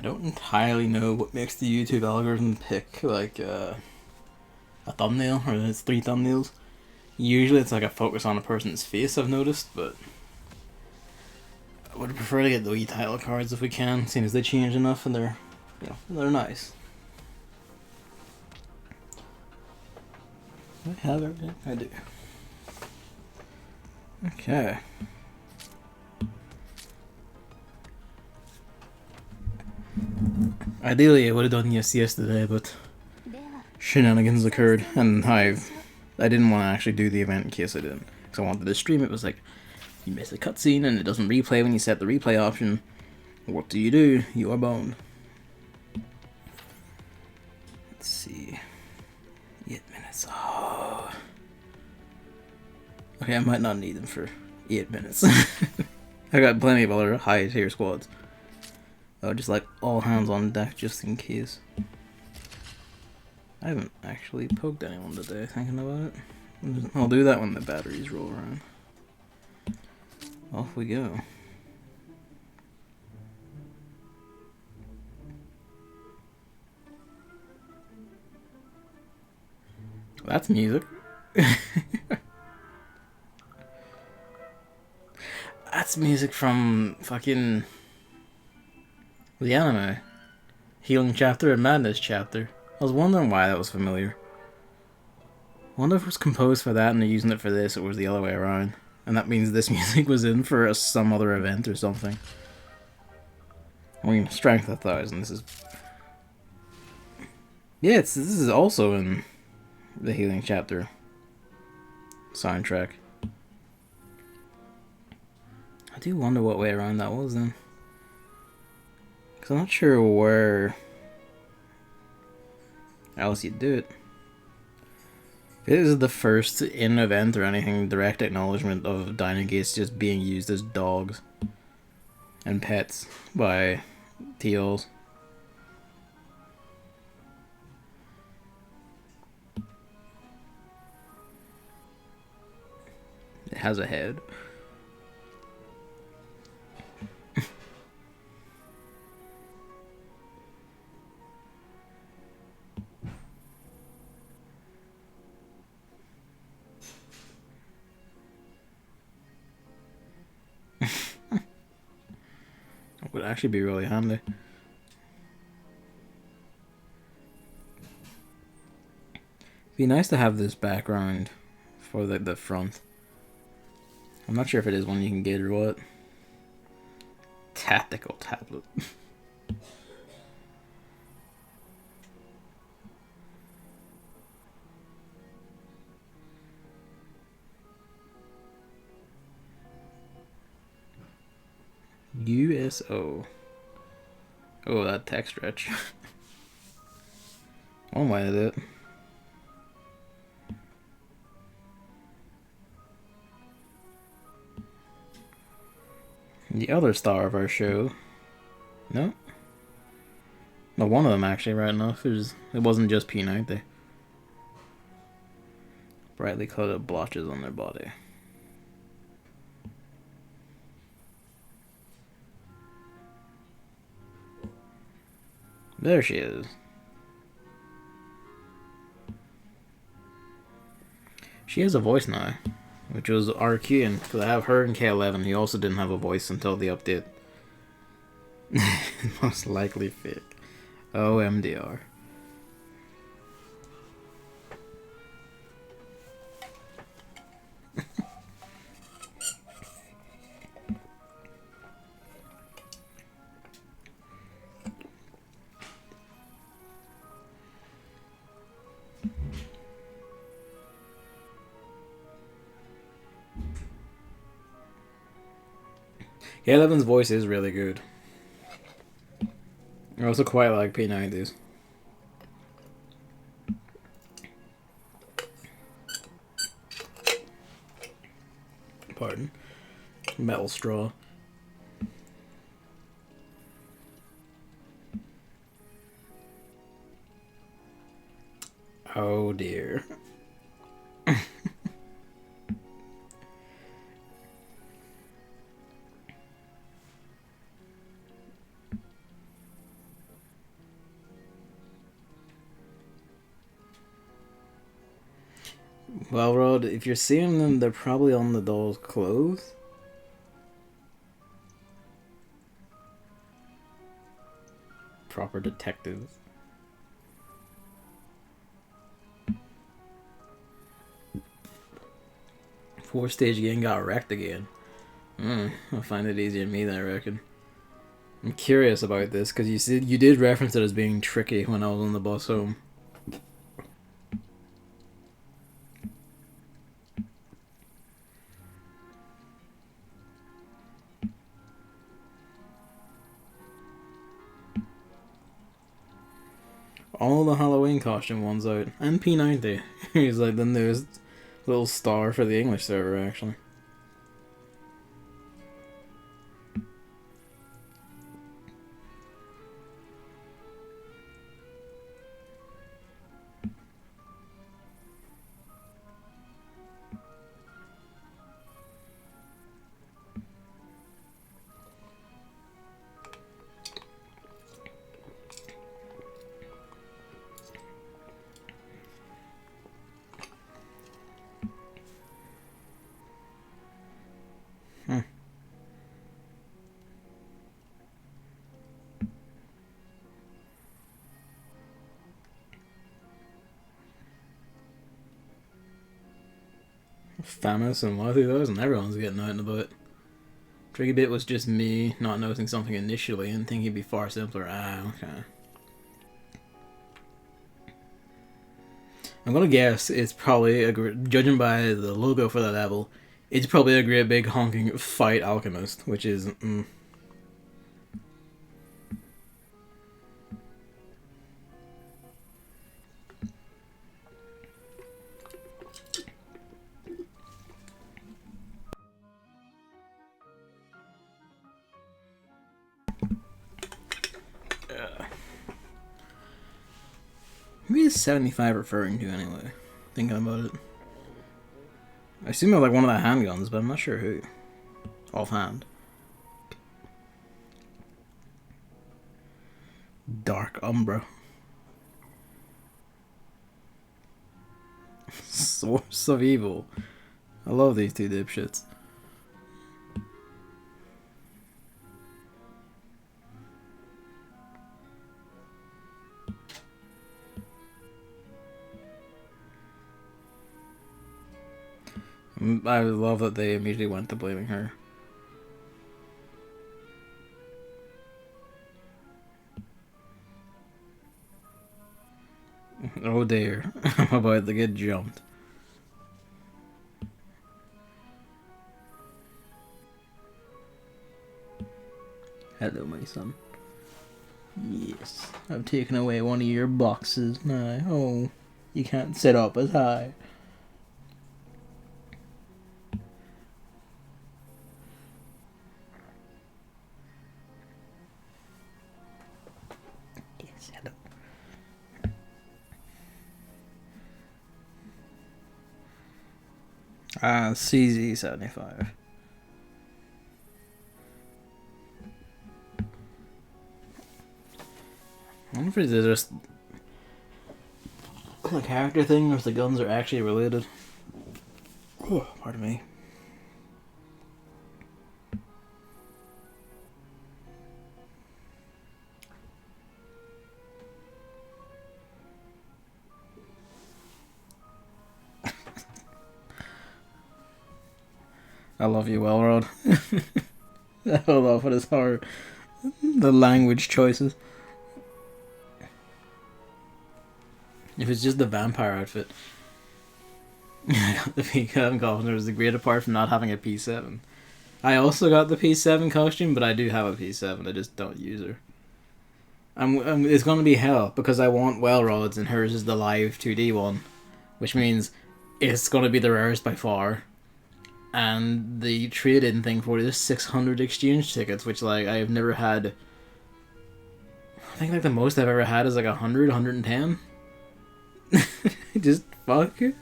I don't entirely know what makes the YouTube algorithm pick like a thumbnail, or it's 3 thumbnails. Usually it's like a focus on a person's face, I've noticed, but I would prefer to get the wee title cards if we can, seeing as they change enough and they're, they're nice. I have everything? I do. Okay. Ideally, I would have done this yesterday, but shenanigans occurred, and I didn't want to actually do the event in case I didn't, because I wanted to stream. It was like, you miss a cutscene and it doesn't replay when you set the replay option. What do? You are boned. Let's see. 8 minutes. Oh. Okay, I might not need them for 8 minutes. I got plenty of other high tier squads. Oh, just like all hands on deck just in case. I haven't actually poked anyone today, thinking about it. I'll do that when the batteries roll around. Off we go. That's music. That's music from fucking the anime. Healing chapter and Madness chapter. I was wondering why that was familiar. I wonder if it was composed for that and they're using it for this, or it was the other way around. And that means this music was in for some other event or something. I mean, Strength 1000, this is... Yeah, this is also in the Healing chapter soundtrack. I do wonder what way around that was then. Because I'm not sure where else you'd do it. This is the first in-event or anything direct acknowledgement of Dino Gates just being used as dogs and pets by TLs. It has a head. Would actually be really handy. It'd be nice to have this background for the front. I'm not sure if it is one you can get or what. Tactical tablet. USO. Oh, that text stretch. One way to do it. The other star of our show. No? No, one of them actually, right enough. It wasn't just P9, they brightly colored blotches on their body. There she is. She has a voice now, which was RQ, because I have her in K11. He also didn't have a voice until the update. Most likely fake. OMDR. K11's voice is really good. I also quite like P90's. Pardon. Metal straw. Oh dear. Well, Rod, if you're seeing them, they're probably on the doll's clothes. Proper detectives. Fourth stage again got wrecked again. I'll find it easier than me, then, I reckon. I'm curious about this because you did reference it as being tricky when I was on the bus home. All the Halloween costume ones out, and P90. He's like the newest little star for the English server, actually. Famous and what? Those and everyone's getting out and about. Tricky bit was just me not noticing something initially and thinking it'd be far simpler. Okay. I'm gonna guess it's probably judging by the logo for the level, it's probably a great big honking fight Alchemist, which is. Who is 75 referring to anyway? Thinking about it. I assume it's like one of the handguns, but I'm not sure who. Offhand. Dark Umbra. Source of Evil. I love these two dipshits. I love that they immediately went to blaming her. Oh dear, I'm about to get jumped. Hello, my son. Yes, I've taken away one of your boxes now. Oh, you can't sit up as high. Yes, hello. CZ75. I wonder if it's just a character thing or if the guns are actually related. Oh, pardon me. I love you, Welrod. I love what is hard. The language choices. If it's just the vampire outfit. I got the P7 costume. It was the great apart from not having a P7. I also got the P7 costume, but I do have a P7. I just don't use her. It's going to be hell because I want Welrod's and hers is the live 2D one, which means it's going to be the rarest by far. And the trade-in thing for it is 600 exchange tickets, which like I have never had. I think like the most I've ever had is like 100, 110. Just fuck. Hello.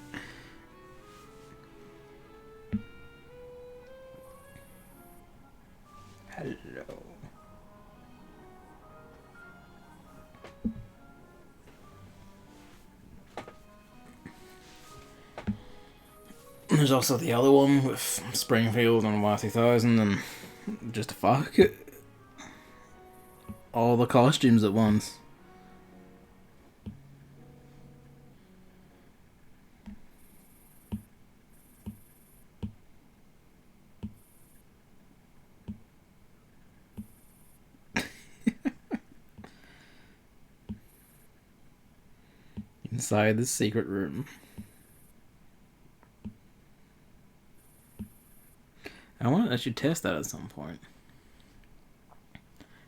There's also the other one with Springfield and Y2000 and just fuck all the costumes at once. Inside the secret room. I should test that at some point.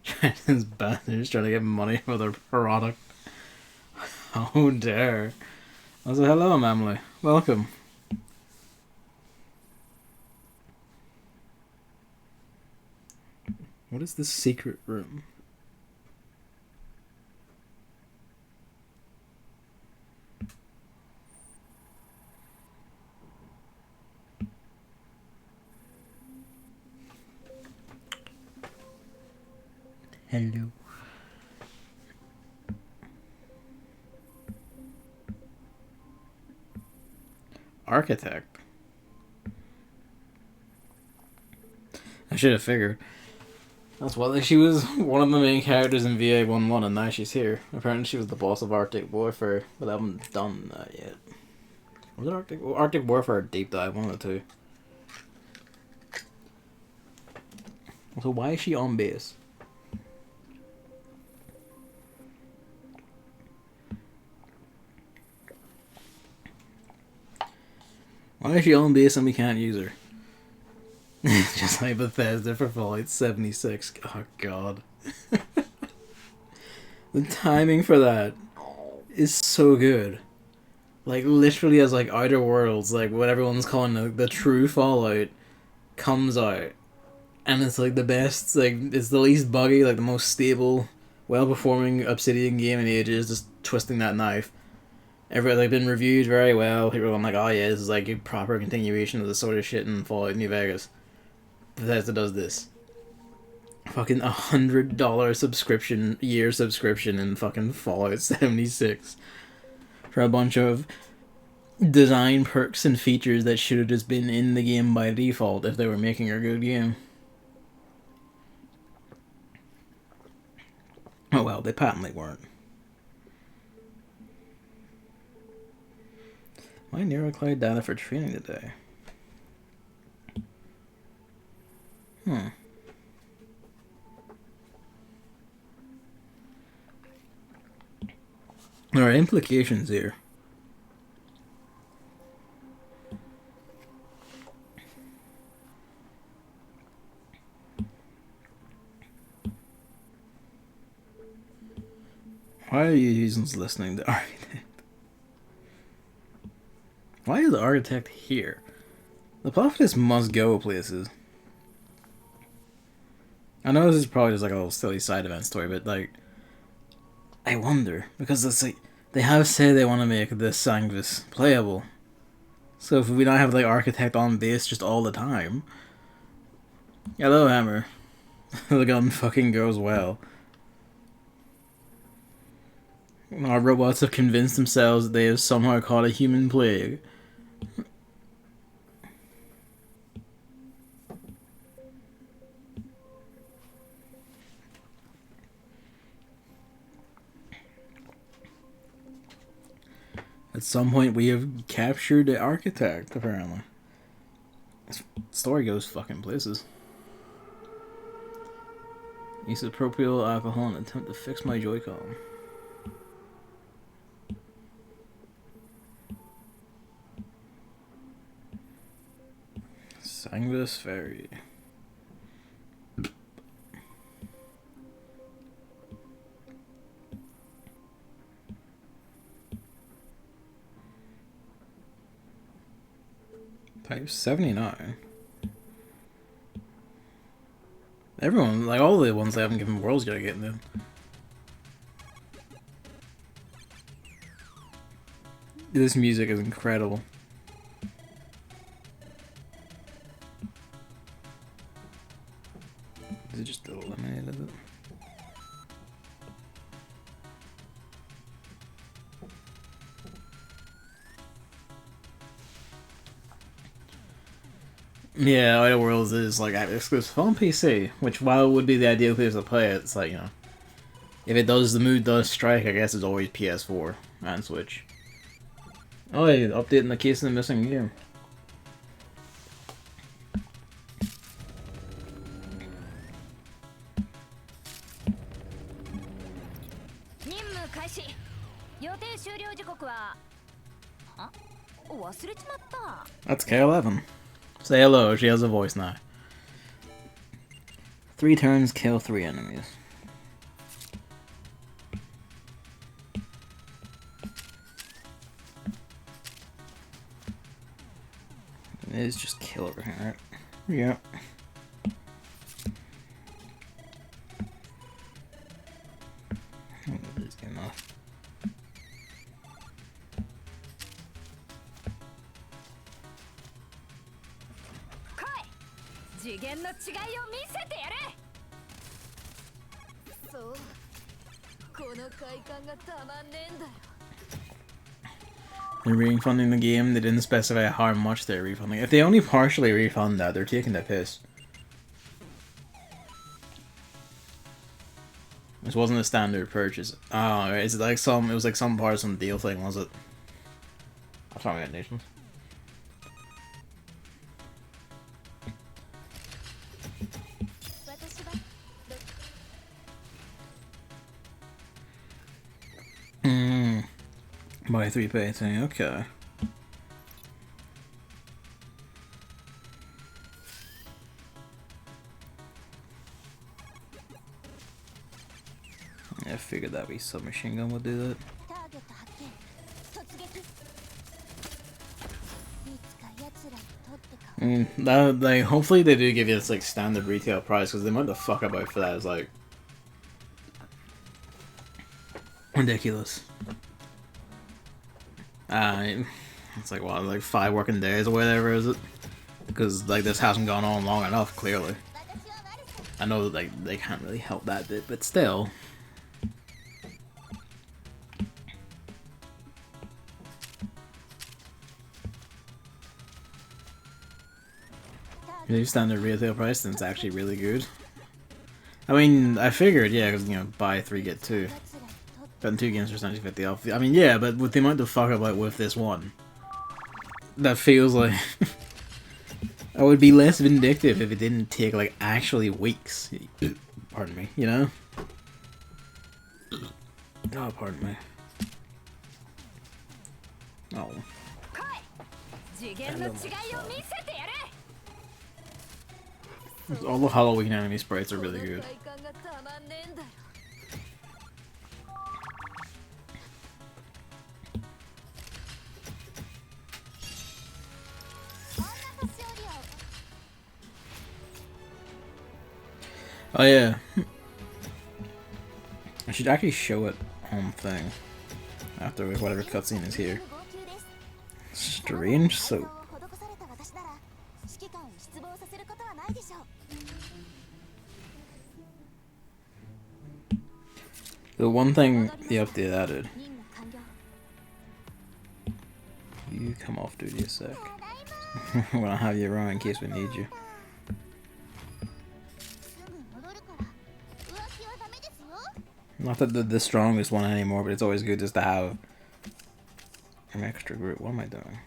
Chinese bastards trying to get money for their product. Oh dare. I said, hello, Mamley. Welcome. What is the secret room? Hello. Architect. I should have figured. That's why she was one of the main characters in VA11 and now she's here. Apparently she was the boss of Arctic Warfare, but I haven't done that yet. Was it Arctic Warfare or Deep Dive? One of the two. So why is she on base? Why is she on base and we can't use her? Just like Bethesda for Fallout 76. Oh god. The timing for that is so good. Like literally as like Outer Worlds, like what everyone's calling the true Fallout, comes out. And it's like the best, like it's the least buggy, like the most stable, well-performing Obsidian game in ages, just twisting that knife. Like been reviewed very well. People are like, oh yeah, this is like a proper continuation of the sort of shit in Fallout New Vegas. Bethesda does this. Fucking $100 year subscription in fucking Fallout 76 for a bunch of design perks and features that should have just been in the game by default if they were making a good game. Oh well, they patently weren't. Why NeuroCloud data for training today? There are implications here. Why are you using listening to Architect? Why is the Architect here? The prophetess must go places. I know this is probably just like a little silly side event story, but like, I wonder because it's like they have said they want to make the Sangvis playable. So if we don't have like Architect on base just all the time, hello Hammer, the gun fucking goes well. Our robots have convinced themselves that they have somehow caught a human plague. At some point, we have captured the Architect, apparently. This story goes fucking places. Use of propyl alcohol and attempt to fix my Joy-Con. Sangvis Ferry. Type 79. Everyone, like all the ones they haven't given worlds gotta get them. This music is incredible. Is it just eliminated it? Yeah, Outer Worlds is like exclusive on PC, which while it would be the ideal place to play it, it's like, you know, if it does, the mood does strike, I guess it's always PS4 and Switch. Oh, yeah, updating the case of the missing game. That's K11. Say hello, she has a voice now. 3 turns, kill 3 enemies. It is just kill everything, right? Yeah. This game off. They're refunding the game. They didn't specify how much they're refunding. If they only partially refund that, they're taking the piss. This wasn't a standard purchase. Oh, is it like some? It was like some part of some deal thing, was it? That's not my nations. Buy 3 pay thing, okay. I figured that submachine gun would do that. Like, hopefully they do give you this like standard retail price, because the amount of fuck about for that is like ridiculous. It's like what, like 5 working days or whatever, is it? Because like this hasn't gone on long enough, clearly. I know that like they can't really help that bit, but still. If you standard retail price, then it's actually really good. I mean, I figured, yeah, because, you know, buy 3 get 2. Gotten 2 games for 50 off. I mean, yeah, but with the amount of fuck about with this one, that feels like I would be less vindictive if it didn't take like actually weeks. Pardon me, you know? Oh, pardon me. Oh. All the Halloween enemy sprites are really good. Oh yeah. I should actually show it on thing after whatever cutscene is here. Strange soap. The one thing the update added. You come off duty a sec. We'll have you around in case we need you. Not that they're the strongest one anymore, but it's always good just to have an extra group. What am I doing?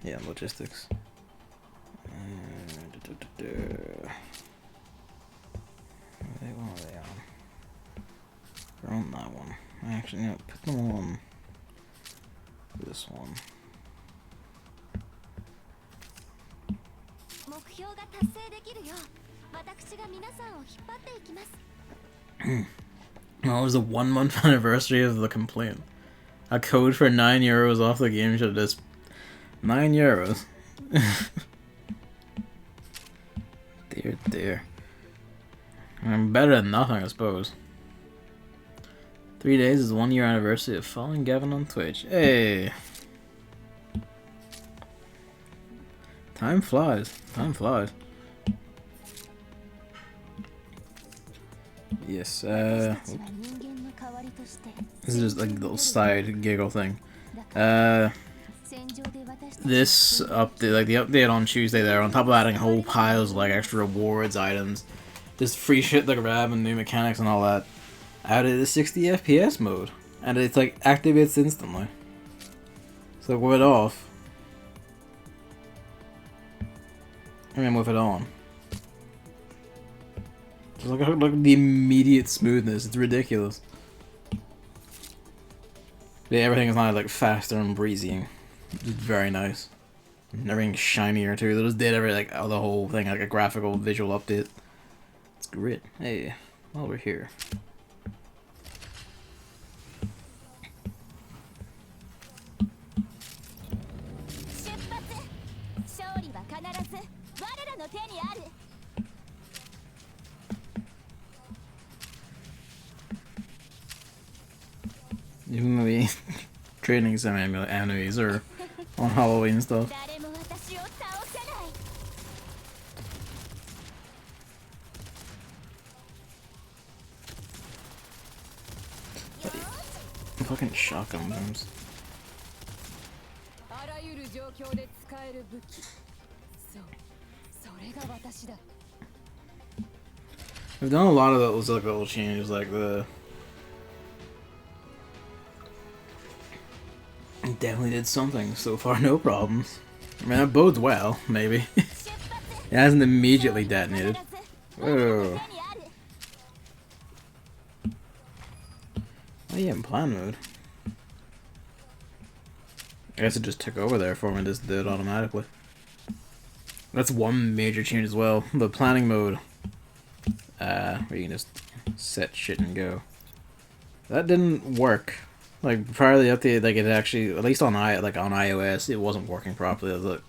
Yeah, logistics. What are they on? They're on that one. Actually, no, put them on this one. Well, it was the 1 month anniversary of the complaint. A code for €9 off the game should just €9. Dear, dear. I'm better than nothing, I suppose. 3 days is the 1 year anniversary of following Gavin on Twitch. Hey! Time flies. Time flies. Yes, this is just like a little side giggle thing. This update, like the update on Tuesday there, on top of adding whole piles of like extra rewards, items, just free shit like grab and new mechanics and all that, added a 60 FPS mode. And it's like activates instantly. So with it off. And then with it on. Just look at the immediate smoothness, it's ridiculous. Yeah, everything is now like faster and breezy. It's very nice. And everything's shinier too. They just did every like the whole thing like a graphical visual update. It's great. Hey, while we're here. Even maybe training some enemies or on Halloween stuff. Fucking shotgun booms. We've done a lot of those like little changes, like the. Definitely did something so far, no problems. I mean, that bodes well, maybe. It hasn't immediately detonated. Whoa. Oh yeah, in plan mode. I guess it just took over there for me and just did it automatically. That's one major change as well. The planning mode. Where you can just set shit and go. That didn't work. Like prior to the update, like it actually, at least on on iOS, it wasn't working properly. Like,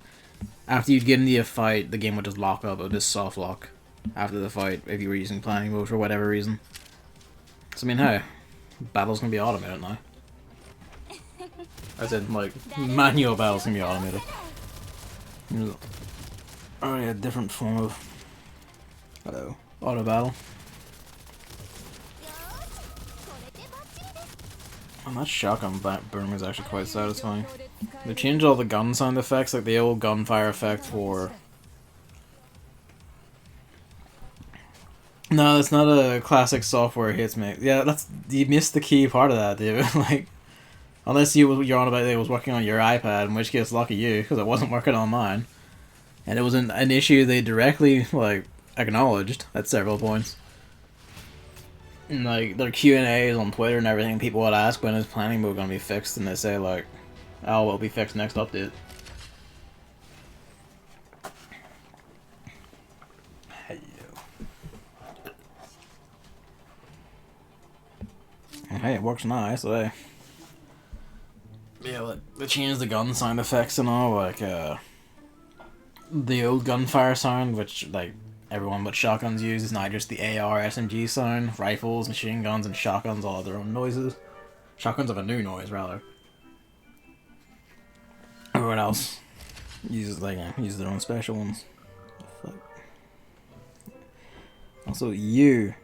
after you'd get into a fight, the game would just lock up. It would just soft lock after the fight if you were using planning mode for whatever reason. So I mean, hey, battles can be automated now. I said like manual battles can be automated. Oh yeah, different form of auto battle. And that shotgun boom is actually quite satisfying. They changed all the gun sound effects, like the old gunfire effect for... No, that's not a classic software hits mix. Yeah, you missed the key part of that, dude. Like, unless you're on about it was working on your iPad, in which case lucky you, because it wasn't working on mine. And it was an issue they directly, like, acknowledged at several points. And, like, their Q&As on Twitter and everything, people would ask when is planning mode gonna be fixed, and they say, like, oh, it'll be fixed next update. Hey, it works nice, so hey. Yeah, like, they changed the gun sound effects and all, like, the old gunfire sound, which, like, everyone but shotguns use, is now just the AR, SMG sound. Rifles, machine guns, and shotguns all have their own noises. Shotguns have a new noise, rather. Everyone else uses their own special ones. Fuck. Also, you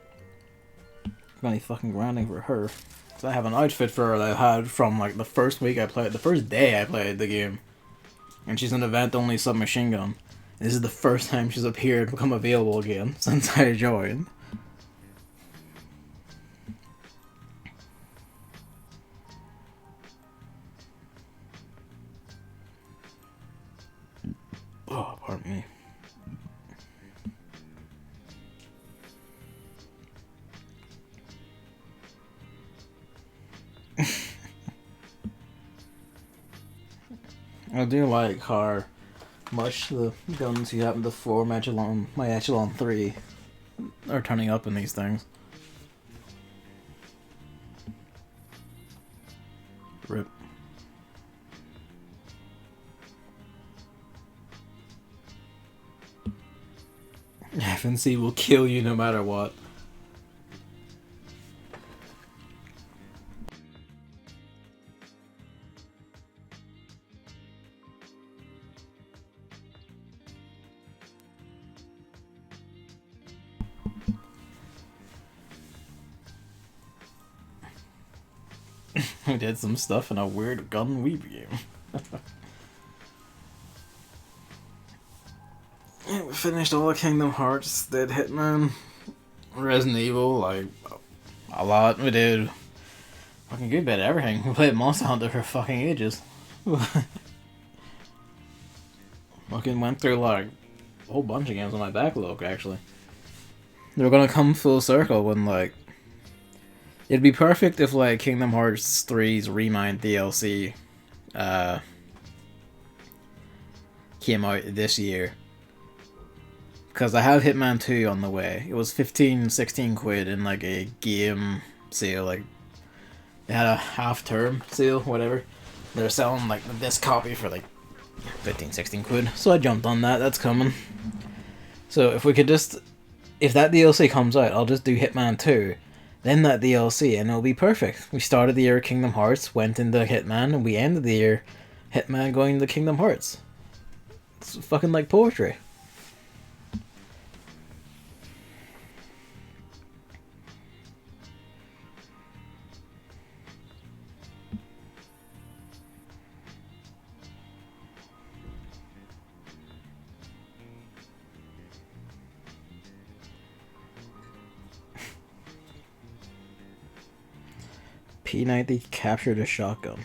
funny fucking grinding for her. So I have an outfit for her that I had from like the first day I played the game. And she's an event-only submachine gun. This is the first time she's appeared, become available again since I joined. Oh, pardon me. I do like how much the guns you happen to form my Echelon 3 are turning up in these things. Rip. FNC will kill you no matter what. We did some stuff in a weird gun weave game. finished all of Kingdom Hearts, did Hitman, Resident Evil, like, a lot. We did fucking good bit of everything. We played Monster Hunter for fucking ages. Fucking went through, like, a whole bunch of games on my backlog, actually. They were gonna come full circle when, like, it'd be perfect if, like, Kingdom Hearts 3's Remind DLC came out this year. Because I have Hitman 2 on the way. It was 15, 16 quid in, like, a game sale. Like, they had a half-term sale, whatever. They were selling, like, this copy for, like, 15, 16 quid. So I jumped on that. That's coming. So if we could just... If that DLC comes out, I'll just do Hitman 2, then that DLC, and it'll be perfect. We started the year Kingdom Hearts, went into Hitman, and we ended the year Hitman going into Kingdom Hearts. It's fucking like poetry. P90 captured a shotgun.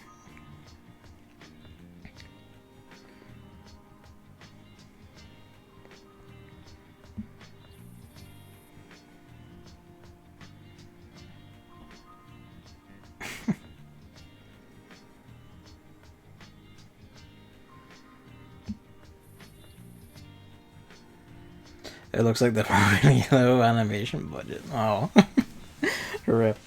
It looks like the really low animation budget. Oh. Rip.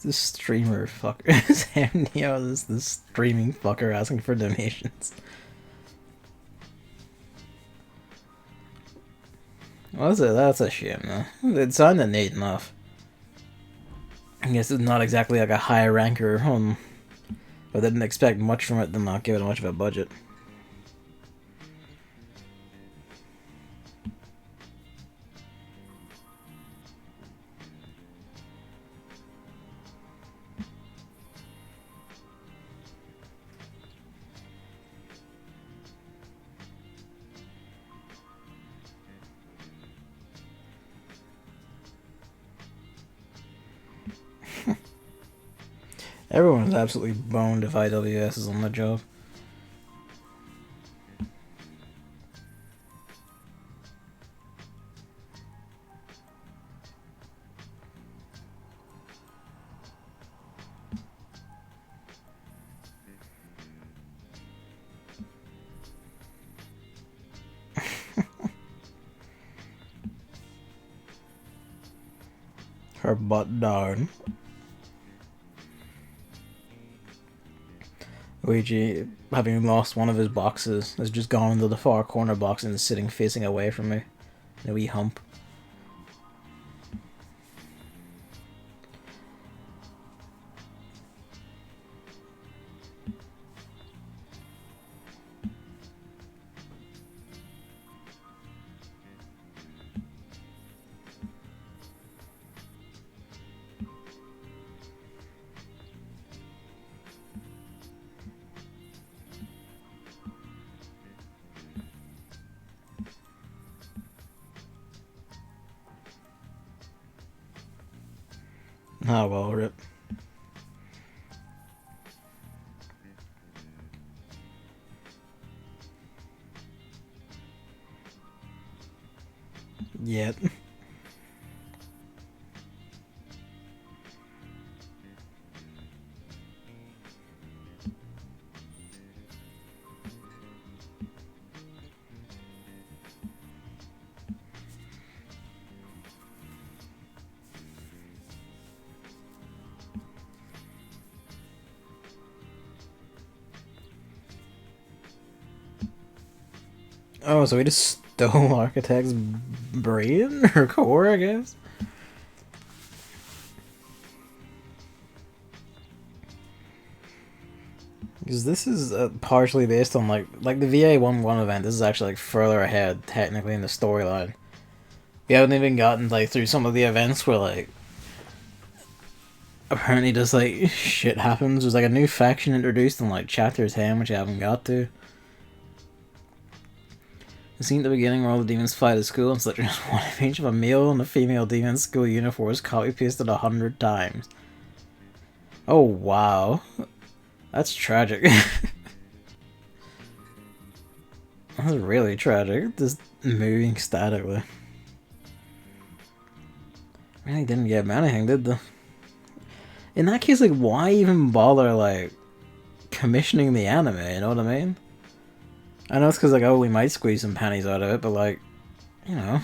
This streamer fucker is this streaming fucker asking for donations. Well, that's a shame though. It sounded neat enough. I guess it's not exactly like a high ranker, but I didn't expect much from it to not give it much of a budget. Everyone's absolutely boned if IWS is on the job. Her butt down. Luigi, having lost one of his boxes, has just gone into the far corner box and is sitting facing away from me. In a wee hump. Oh well, rip. Yet. Oh, so we just stole Architect's brain or core, I guess. Because this is partially based on like the VA11 event. This is actually like further ahead technically in the storyline. We haven't even gotten like through some of the events where like apparently just like shit happens. There's like a new faction introduced in like chapter 10, which I haven't got to. The scene at the beginning where all the demons fly to school and it's literally just one image of a male and a female demon school uniforms copy pasted 100 times. Oh wow. That's tragic. That's really tragic. Just moving statically. Really didn't get me anything, did they? In that case, like, why even bother, like, commissioning the anime, you know what I mean? I know it's because, like, oh, we might squeeze some pennies out of it, but, like, you know,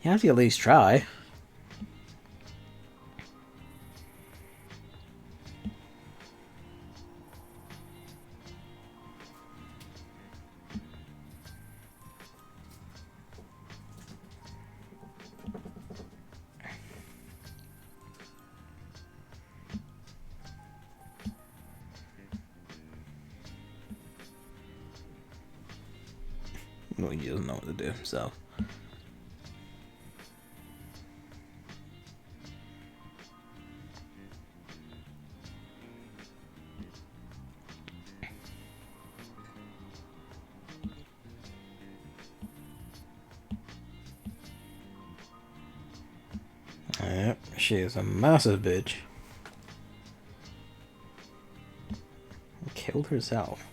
you have to at least try. Well, he doesn't know what to do himself. Yep, she is a massive bitch. Killed herself.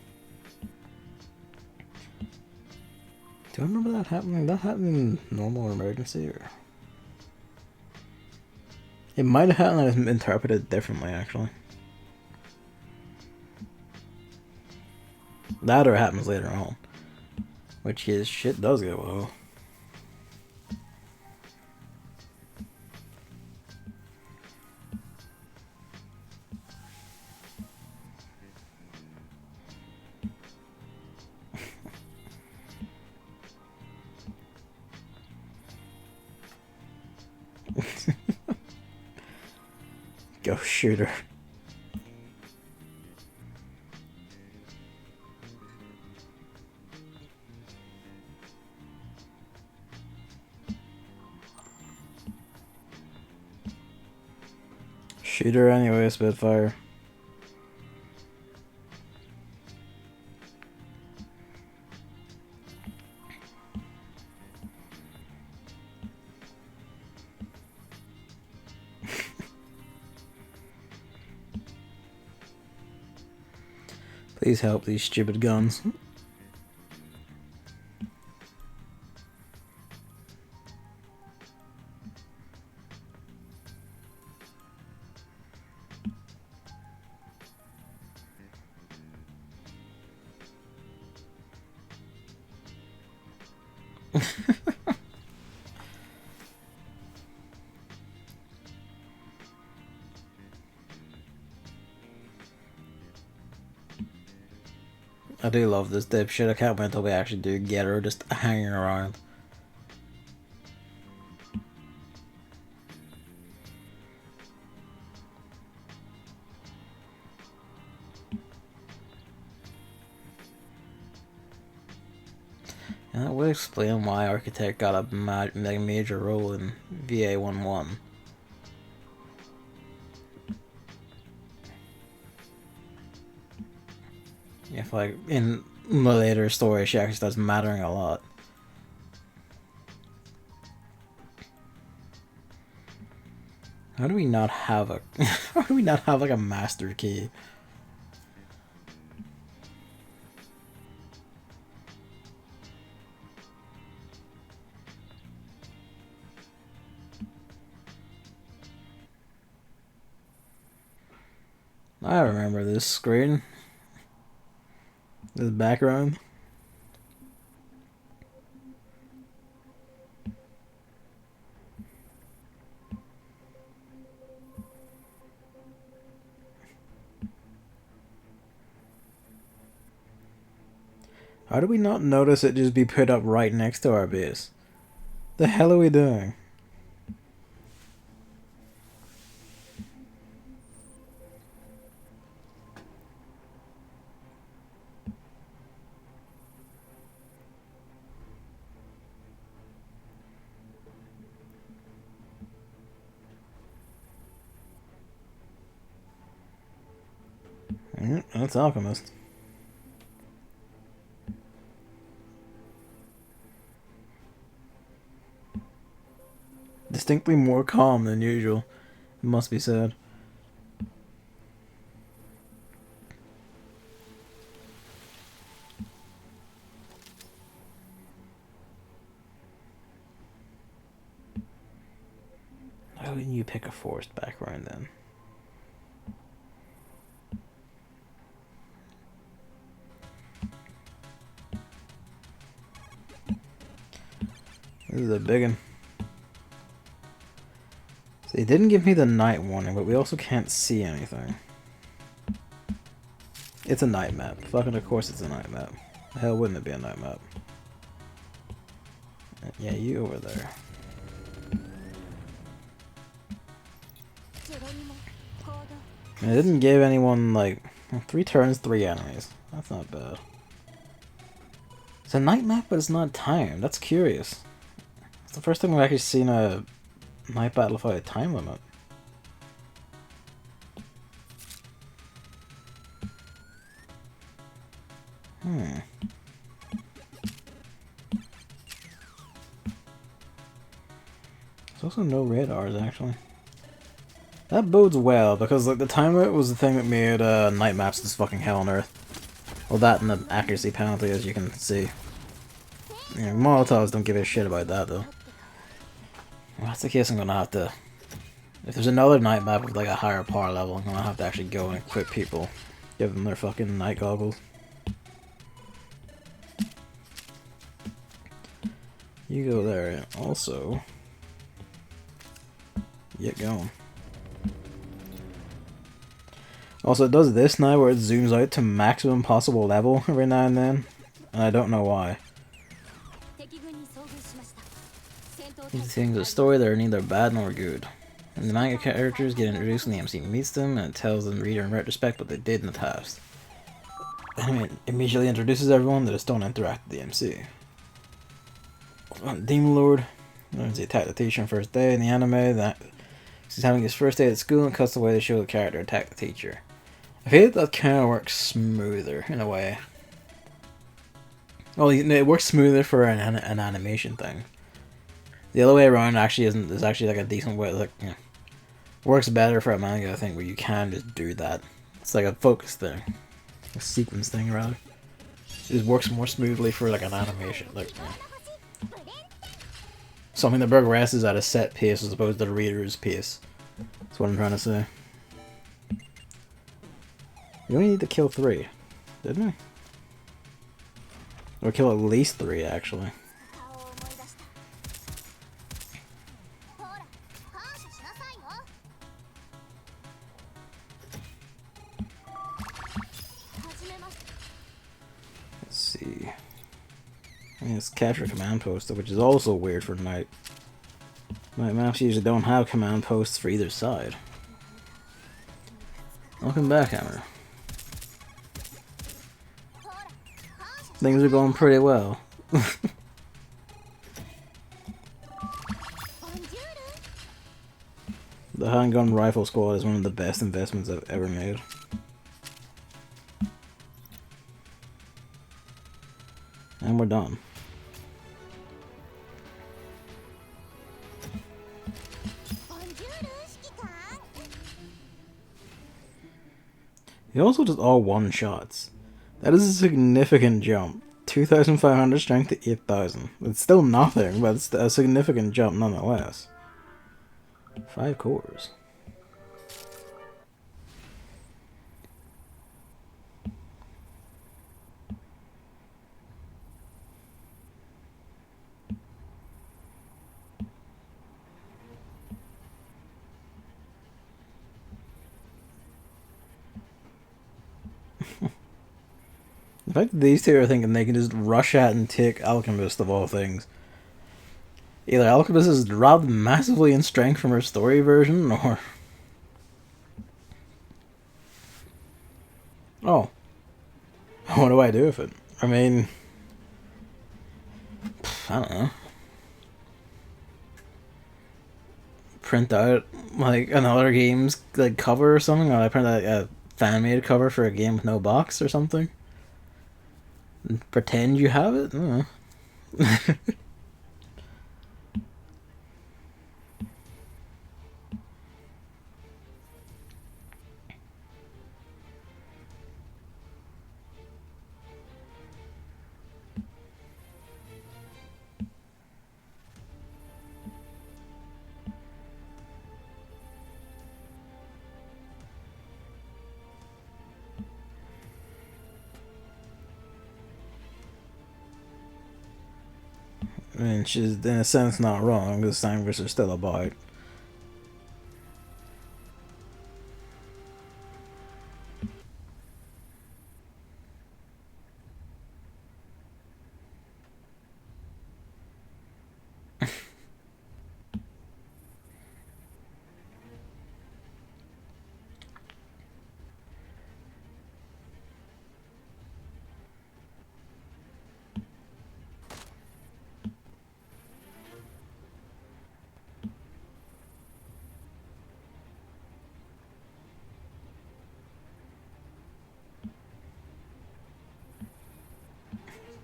Do I remember that happening? That happened in normal emergency, or it might have happened and interpreted differently, actually. That or it happens later on. Which is, shit does get well. Go shoot her. Shoot her anyway, Spitfire. Please help these stupid guns. I do love this dipshit. I can't wait until we actually do get her just hanging around. And that would explain why Architect got a major role in VA11. If, like, in the later story, she actually starts mattering a lot. How do we not have a... How do we not have, like, a master key? I remember this screen. This background. How do we not notice it just be put up right next to our base? The hell are we doing? That's Alchemist. Distinctly more calm than usual. It must be said. Why wouldn't you pick a forest background then? This is a big one. So they didn't give me the night warning, but we also can't see anything. It's a night map. Fucking of course it's a night map. The hell wouldn't it be a night map? Yeah, you over there. And it didn't give anyone, like, 3 turns, 3 enemies. That's not bad. It's a night map, but it's not timed. That's curious. It's the first time I've actually seen a night battle without a time limit. There's also no radars, actually. That bodes well, because like the time limit was the thing that made night maps just fucking hell on earth. Well, that and the accuracy penalty, as you can see. Yeah, Molotovs don't give a shit about that, though. Well, that's the case, I'm gonna have to... If there's another night map with like a higher power level, I'm gonna have to actually go and equip people. Give them their fucking night goggles. You go there, and also... Get going. Also, it does this now where it zooms out to maximum possible level every now and then, and I don't know why. These things are a story that are neither bad nor good. And the manga characters get introduced when the MC meets them, and it tells the reader in retrospect what they did in the past. Anime it immediately introduces everyone that just don't interact with the MC. Demon Lord learns to attack the teacher on first day in the anime. That he's having his first day at school and cuts away to show the character attack the teacher. I feel like that kind of works smoother in a way. Well, it works smoother for an animation thing. The other way around actually isn't. Is actually like a decent way. Like, you know, works better for a manga, I think, where you can just do that. It's like a focus thing, a sequence thing rather. It just works more smoothly for like an animation, like. Something that progresses at a set pace as opposed to the reader's pace. That's what I'm trying to say. You only need to kill 3, didn't we? Or kill at least 3, actually. Let's see. It's capture command post, which is also weird for night. Night maps usually don't have command posts for either side. Welcome back, Hammer. Things are going pretty well. The handgun rifle squad is one of the best investments I've ever made. And we're done. He also does all one-shots. That is a significant jump. 2,500 strength to 8,000. It's still nothing, but it's a significant jump nonetheless. 5 cores. The fact that these two are thinking they can just rush at and take Alchemist of all things. Either Alchemist is dropped massively in strength from her story version, or... Oh. What do I do with it? I mean... I don't know. Print out, like, another game's, like, cover or something? Or I print out a fan made cover for a game with no box or something. And pretend you have it. I don't know. I mean, she's in a sense not wrong, because Sangers are still about.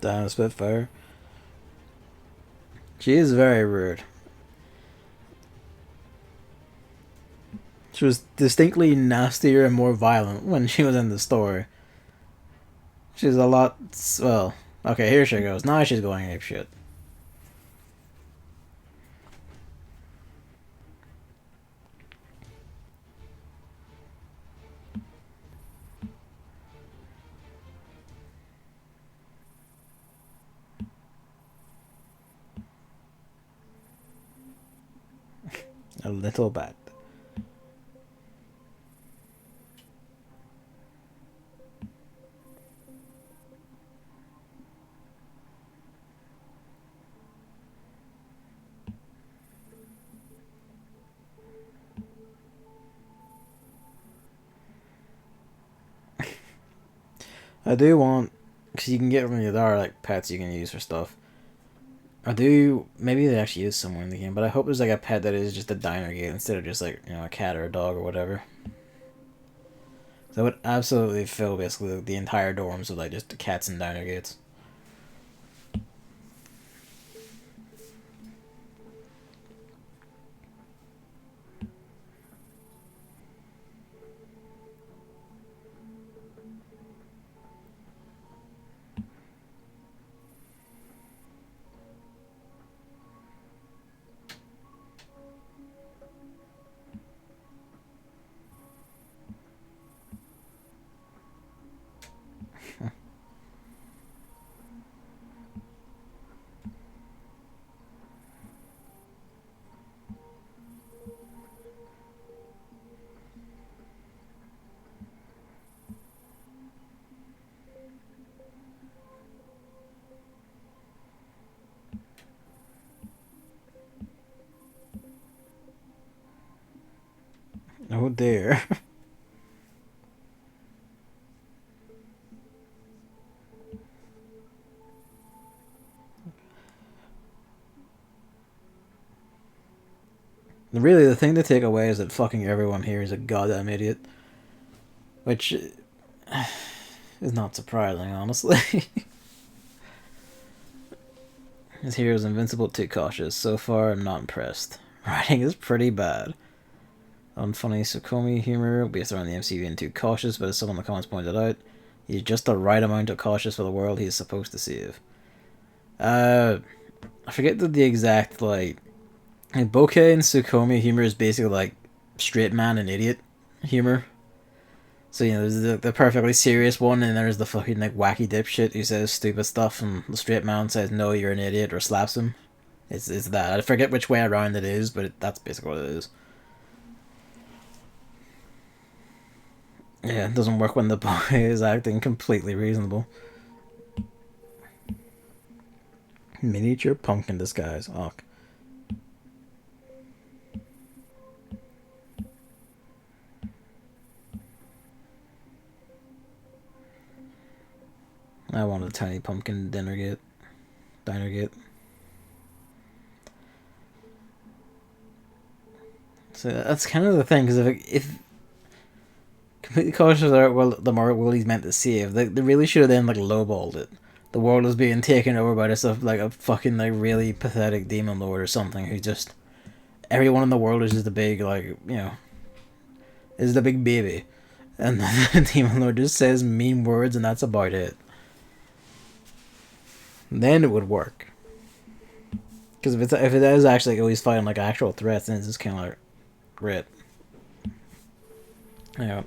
Damn Spitfire. She is very rude. She was distinctly nastier and more violent when she was in the story. She's a lot. Well, okay, here she goes. Now she's going ape shit. A little bit. I do want, because you can get rid of, there are like pets you can use for stuff. I do, maybe they actually use somewhere in the game, but I hope there's like a pet that is just a diner gate instead of just like, you know, a cat or a dog or whatever. That would absolutely fill basically the entire dorms with like just cats and diner gates. Oh dear. Really, the thing to take away is that fucking everyone here is a goddamn idiot. Which is not surprising, honestly. His hero is invincible, too cautious. So far, I'm not impressed. Writing is pretty bad. Unfunny Sukomi humor, based around the MCU being too cautious, but as someone in the comments pointed out, he's just the right amount of cautious for the world he is supposed to save. I forget the exact, like Bokeh and Sukomi humor is basically like straight man and idiot humor. So, you know, there's the perfectly serious one, and there's the fucking, like, wacky dipshit who says stupid stuff, and the straight man says, no, you're an idiot, or slaps him. It's that. I forget which way around it is, but that's basically what it is. Yeah, it doesn't work when the boy is acting completely reasonable. Miniature pumpkin disguise. Oh. I want a tiny pumpkin diner gate. So that's kind of the thing, because if Completely cautious about well, the world he's meant to save. They really should have then like lowballed it. The world is being taken over by this like a fucking like really pathetic demon lord or something who just everyone in the world is just a big like is the big baby, and the demon lord just says mean words and that's about it. Then it would work. Because if it is actually like, always fighting like actual threats, then it's just kind of like great. Yeah.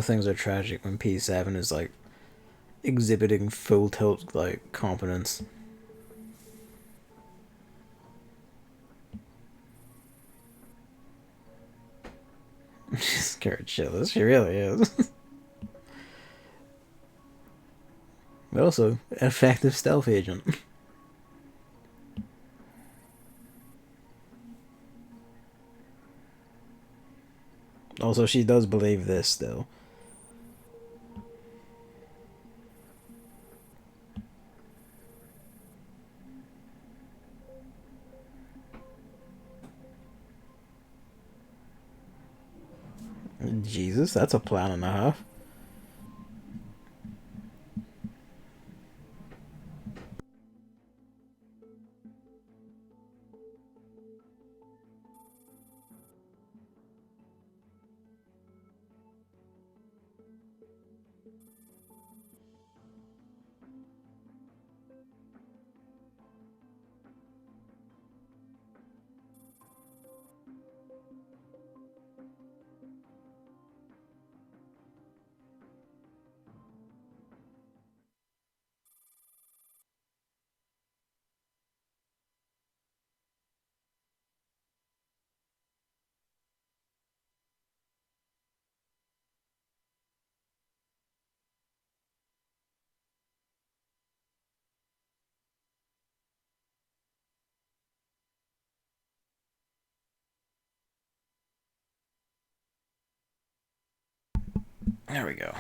Things are tragic when P7 is like exhibiting full tilt like competence. She's scared shitless. She really is. But also, an effective stealth agent. Also, she does believe this still. Jesus, that's a plan and a half. There we go.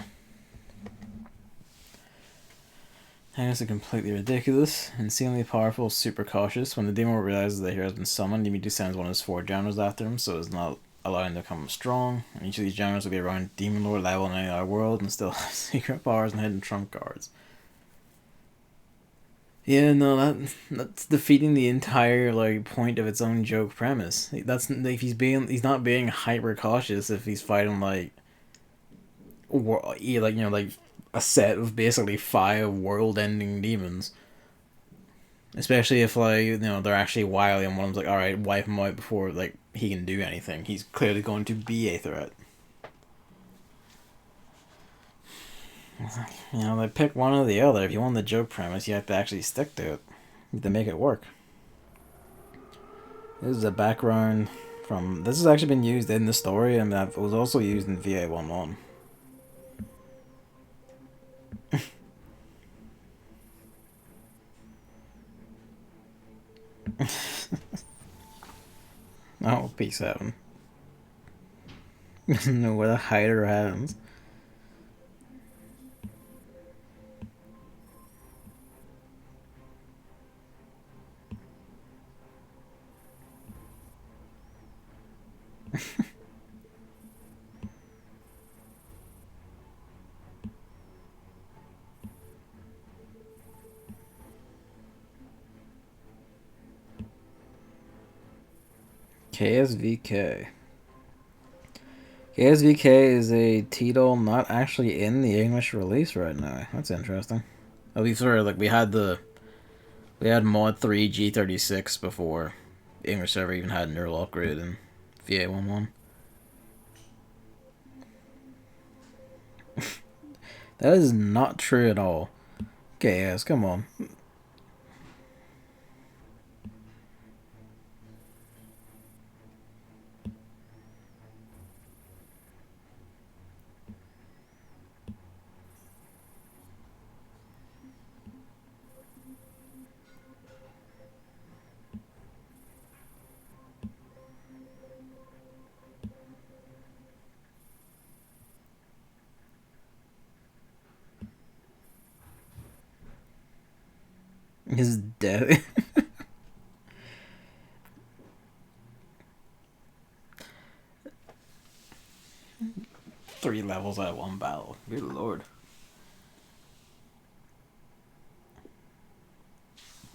Agnes is completely ridiculous, insanely powerful, super cautious. When the demon realizes that he has been summoned, he immediately sends one of his 4 generals after him, so it's not allowing them to become strong. And each of these generals will be around demon lord level in any other world and still have secret powers and hidden trump cards. Yeah, no, that's defeating the entire like point of its own joke premise. That's if he's not being hyper cautious if he's fighting like like a set of basically 5 world-ending demons. Especially if they're actually wily and one of them's like, all right, wipe him out before like he can do anything. He's clearly going to be a threat. They pick one or the other. If you want the joke premise, you have to actually stick to it. You have to make it work. This is a background from. This has actually been used in the story, and that was also used in VA11. Oh, P7. Doesn't know where to hide her hands. KSVK. KSVK is a title not actually in the English release right now. That's interesting. At least we had Mod 3 G36 before the English server even had neural upgrade in VA11. That is not true at all. Okay, yes, come on. His death. 3 levels at 1 battle. Good lord.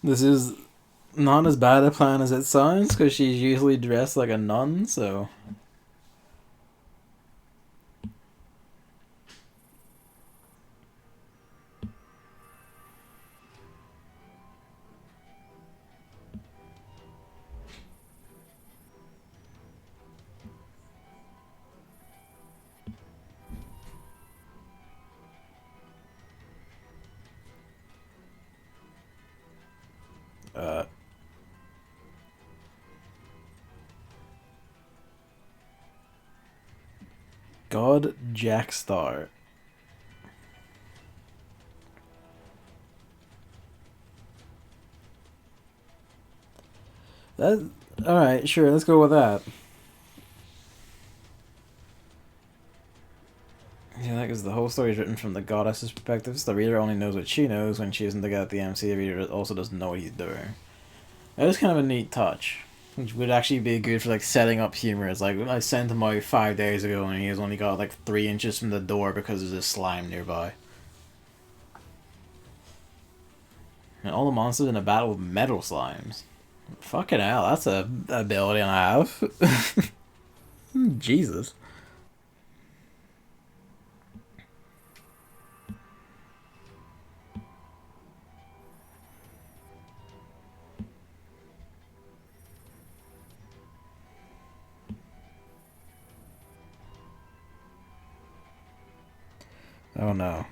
This is not as bad a plan as it sounds, because she's usually dressed like a nun, so... God Jackstar. That... Alright, sure, let's go with that. Yeah, that because the whole story is written from the goddess's perspective, so the reader only knows what she knows when she isn't the guy at the MC. The reader also doesn't know what he's doing. That is kind of a neat touch, which would actually be good for like setting up humor. It's like, I sent him out 5 days ago and he's only got like 3 inches from the door because there's a slime nearby. And all the monsters in a battle with metal slimes. Fucking hell, that's a ability I have. Jesus. Oh no.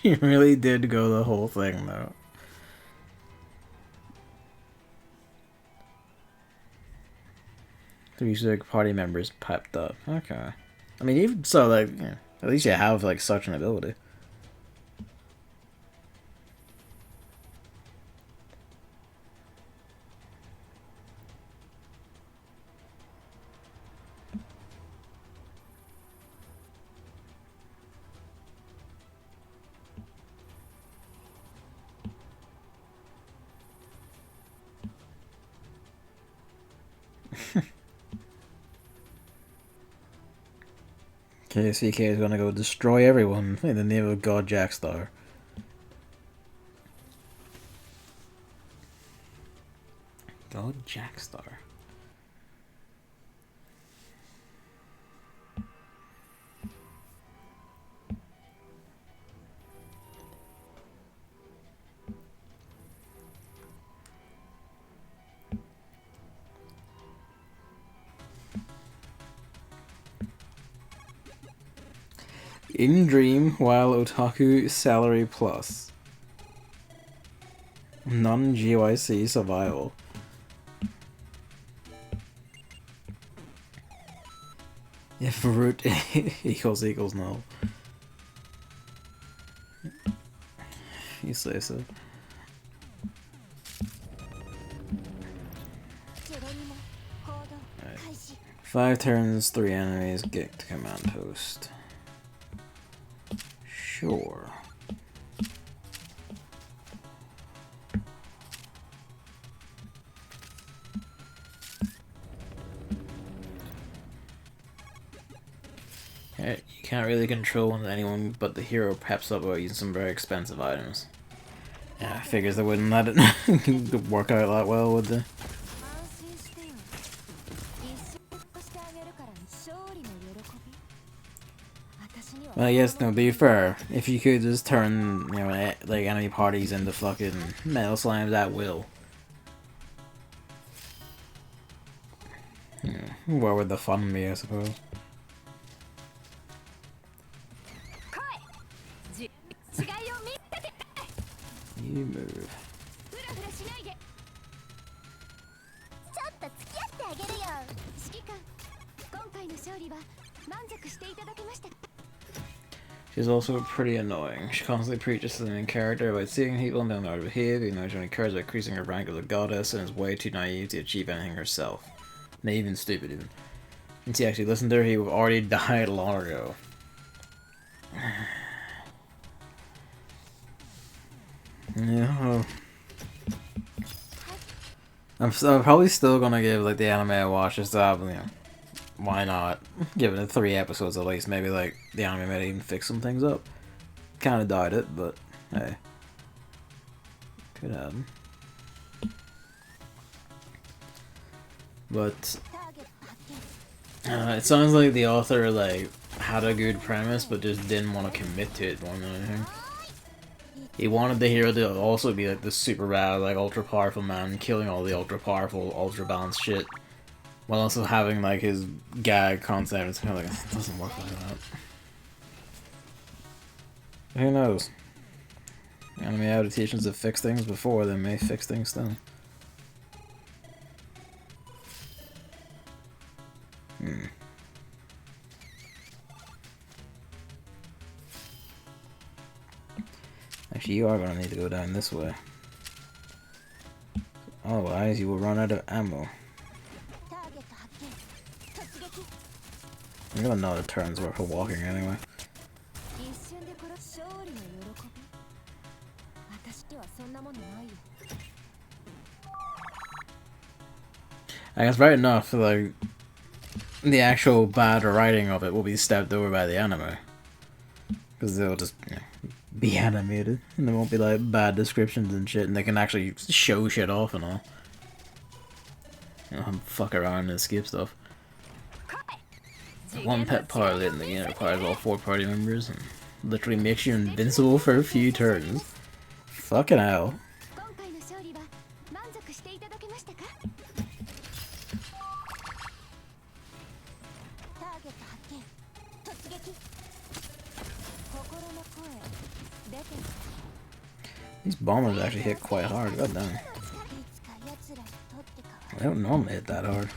You really did go the whole thing though. Three like party members piped up. Okay. I mean, even so, like, you know, at least you have like such an ability. KCK is gonna go destroy everyone in the name of God Jackstar. God Jackstar. In Dream while Otaku Salary Plus. Non-GYC Survival. If root equals null. You say so. Right. 5 turns, 3 enemies, get to command post. Sure. You can't really control when anyone but the hero peps up about using some very expensive items. Yeah, figures they wouldn't let it work out that well, would they? Well, yes, no, to be fair, if you could just turn, you know, like enemy parties into fucking metal slimes at will. Yeah, where would the fun be, I suppose? You move. She's also pretty annoying. She constantly preaches to the main character about seeing people and don't know how to behave, even though she only cares about increasing her rank as a goddess and is way too naive to achieve anything herself. Naive and stupid, even. And she actually listened to her, he would have already died long ago. Yeah, well, I'm probably still gonna give like the anime a watch just to have, you know, why not? Give it 3 episodes at least. Maybe like the anime might even fix some things up. Kind of died it, but hey, could happen. But it sounds like the author like had a good premise, but just didn't want to commit to it more than anything. He wanted the hero to also be like this super bad, like ultra powerful man, killing all the ultra powerful, ultra balanced shit, while also having like his gag concept. It's kind of like, it doesn't work like that. Who knows? Anime adaptations have fixed things before, they may fix things still. Actually, you are going to need to go down this way. Otherwise, you will run out of ammo. I got another turn's worth of walking anyway. I guess right enough, like, the actual bad writing of it will be stepped over by the anime. Because they'll just, you know, be animated, and there won't be like bad descriptions and shit, and they can actually show shit off and all. You know, fuck around and skip stuff. One pet pilot in the game requires all 4 party members and literally makes you invincible for a few turns. Fucking hell. These bombers actually hit quite hard, god damn. They don't normally hit that hard.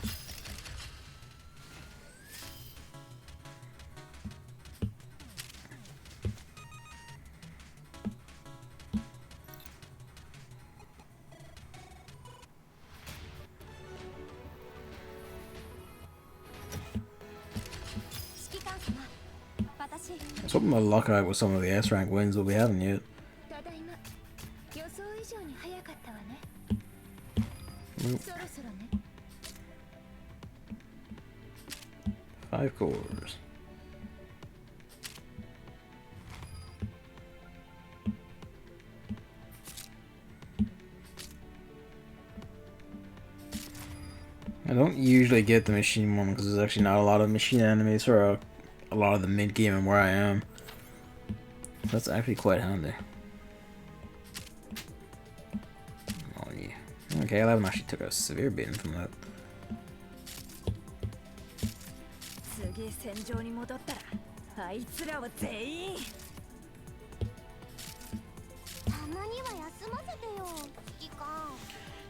I was hoping to luck out with some of the S-rank wins, but we haven't yet. 5 cores. I don't usually get the machine one because there's actually not a lot of machine enemies for a lot of the mid game and where I am. That's actually quite handy. Oh yeah. Okay, 11 actually took a severe beating from that.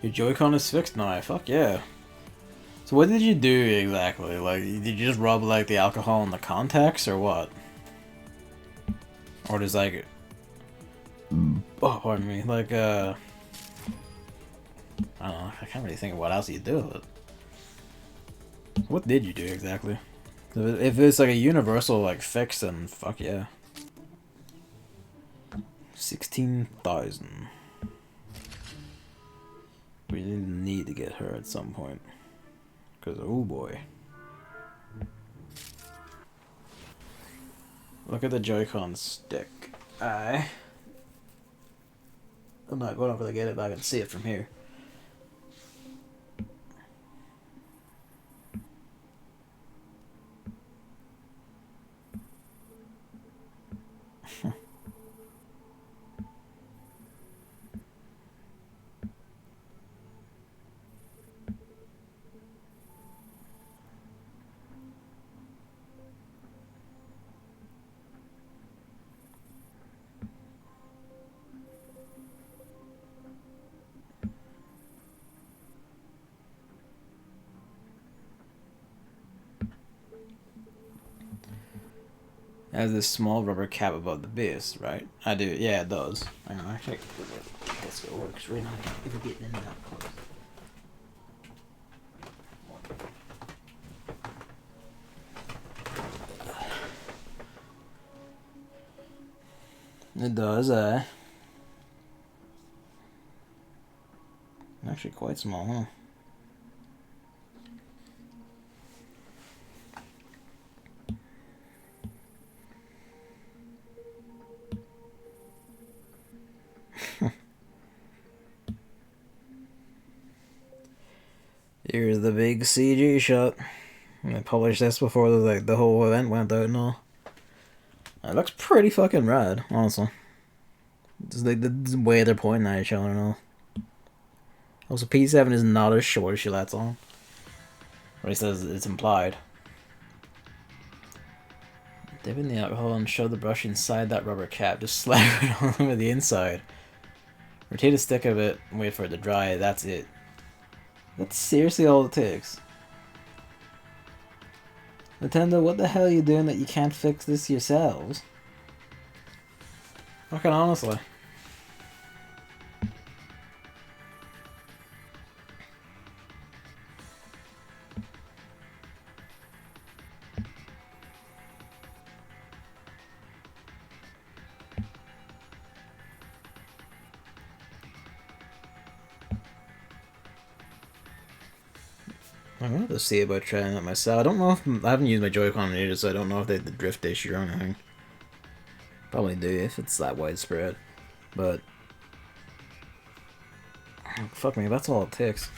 Your Joy-Con is fixed now, fuck yeah. So what did you do exactly? Like, did you just rub like the alcohol in the contacts or what? Or does like, oh pardon me, like I don't know, I can't really think of what else you do with it. What did you do exactly? If it's like a universal like fix, then fuck yeah. 16,000. We didn't need to get her at some point. Cause oh boy. Look at the Joy-Con stick. I'm not going over to get it, but I can see it from here. has this small rubber cap above the base, right? I do. Yeah, it does. Hang on, actually, this works right now. If we're getting in that close. It does, actually quite small, huh? Here's the big CG shot. I published this before the whole event went out and all. It looks pretty fucking rad, honestly. Just like the way they're pointing at each other and all. Also, P7 is not as short as she lets on. Or he says it's implied. Dip in the alcohol and shove the brush inside that rubber cap. Just slap it on with the inside. Rotate the stick a bit and wait for it to dry. That's it. That's seriously all it takes. Nintendo, what the hell are you doing that you can't fix this yourselves? Fucking honestly. I'm gonna have to see about trying that myself. I don't know if I haven't used my Joy-Con in ages, so I don't know if they have the drift issue or anything. Probably do if it's that widespread, but fuck me, that's all it takes.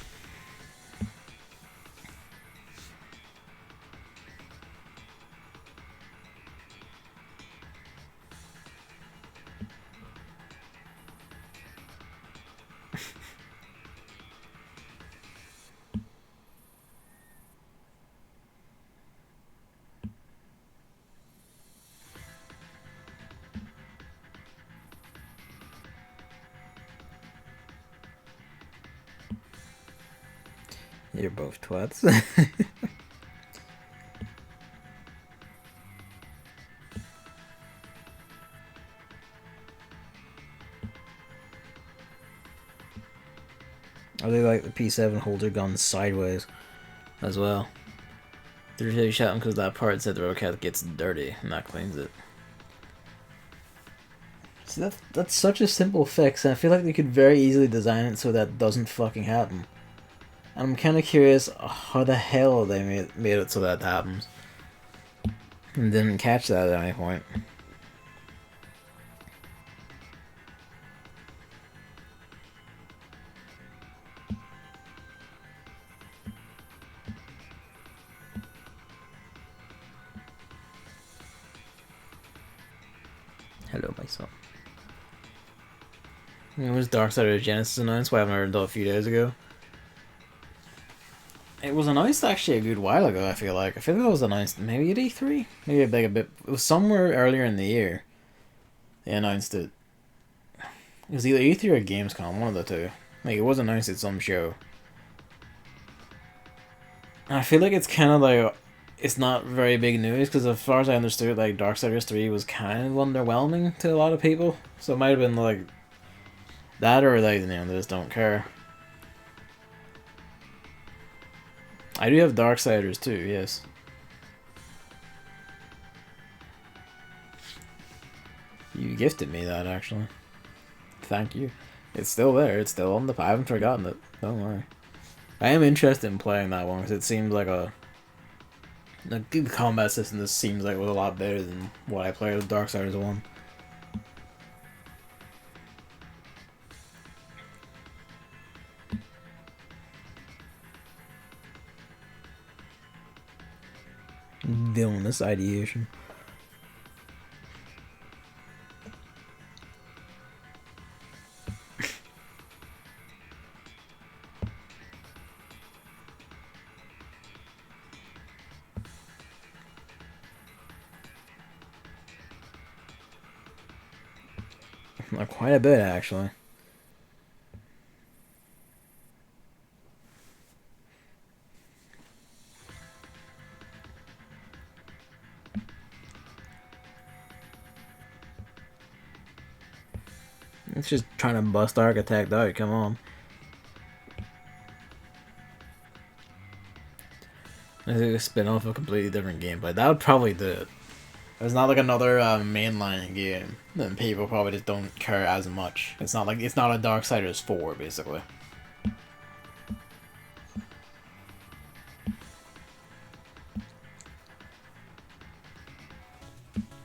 You're both twats. Or they like the P7 holder gun sideways as well. They're really shouting because that part said the roadcat gets dirty and that cleans it. See, that's such a simple fix, and I feel like they could very easily design it so that doesn't fucking happen. And I'm kind of curious how the hell they made it so that happens. And didn't catch that at any point. Hello, my son. It was Darksiders Genesis announced, I haven't heard until a few days ago. It was announced actually a good while ago, I feel like. I feel like it was announced maybe at E3? Maybe like a bit. It was somewhere earlier in the year. They announced it. It was either E3 or Gamescom, one of the two. Like, it was announced at some show. I feel like it's kind of like. It's not very big news, because as far as I understood, like, Darksiders 3 was kind of underwhelming to a lot of people. So it might have been like. That or like, they just don't care. I do have Darksiders too, yes. You gifted me that, actually. Thank you. It's still there. It's still on the... I haven't forgotten it. Don't worry. I am interested in playing that one, because it seems like a... The combat system just seems like it was a lot better than what I played with Darksiders 1. Villainous ideation. Quite a bit, actually. It's just trying to bust Architect out, come on. I think a spin-off of a completely different gameplay. That would probably do it. If it's not like another mainline game, then people probably just don't care as much. It's not a Darksiders 4, basically.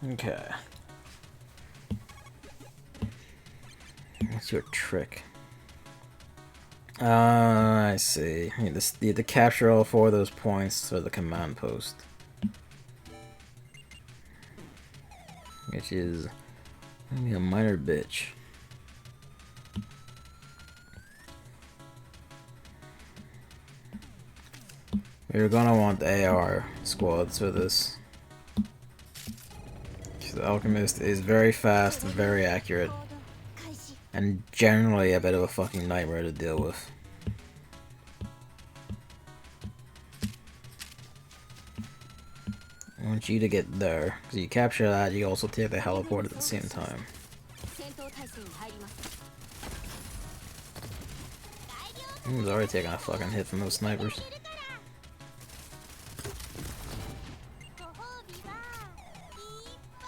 Okay. What's your trick? I see. You need to capture all 4 of those points for the command post. Which is maybe a minor bitch. You're gonna want AR squads for this. The Alchemist is very fast, very accurate, and generally a bit of a fucking nightmare to deal with. I want you to get there, because you capture that, you also take the heliport at the same time. He's already taking a fucking hit from those snipers.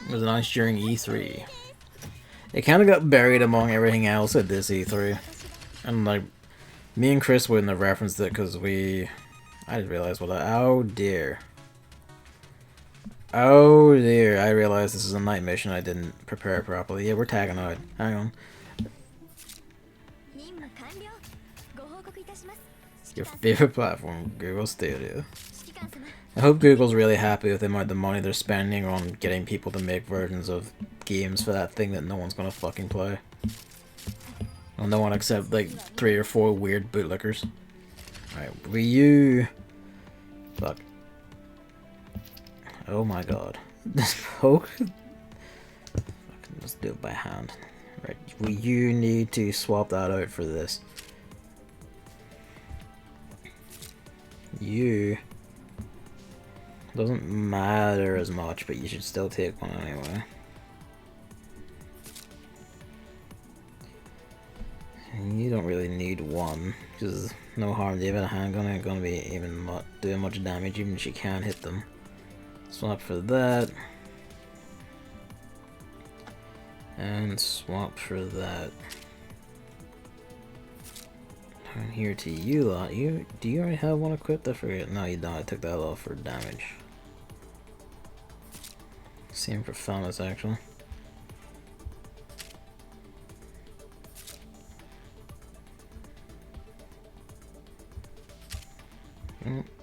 It was nice during E3. It kind of got buried among everything else at this E3. And like, me and Chris wouldn't have referenced it because I just realized oh dear. Oh dear, I realized this is a night mission, I didn't prepare properly. Yeah, we're tagging out. Hang on. Your favorite platform, Google Stadia. I hope Google's really happy with the amount of money they're spending on getting people to make versions of games for that thing that no one's gonna fucking play. Well, no one except like 3 or 4 weird bootlickers. Alright, Wii U. Fuck. Oh my god. This poke. Let's do it by hand. Right, Wii U need to swap that out for this. You. Doesn't matter as much, but you should still take one anyway. And you don't really need one, because no harm to even a handgun ain't gonna be even doing much damage, even if you can't hit them. Swap for that. And swap for that. Turn here to you lot. Do you already have one equipped? I forget. No, you don't. I took that off for damage. Same for Famas, actually.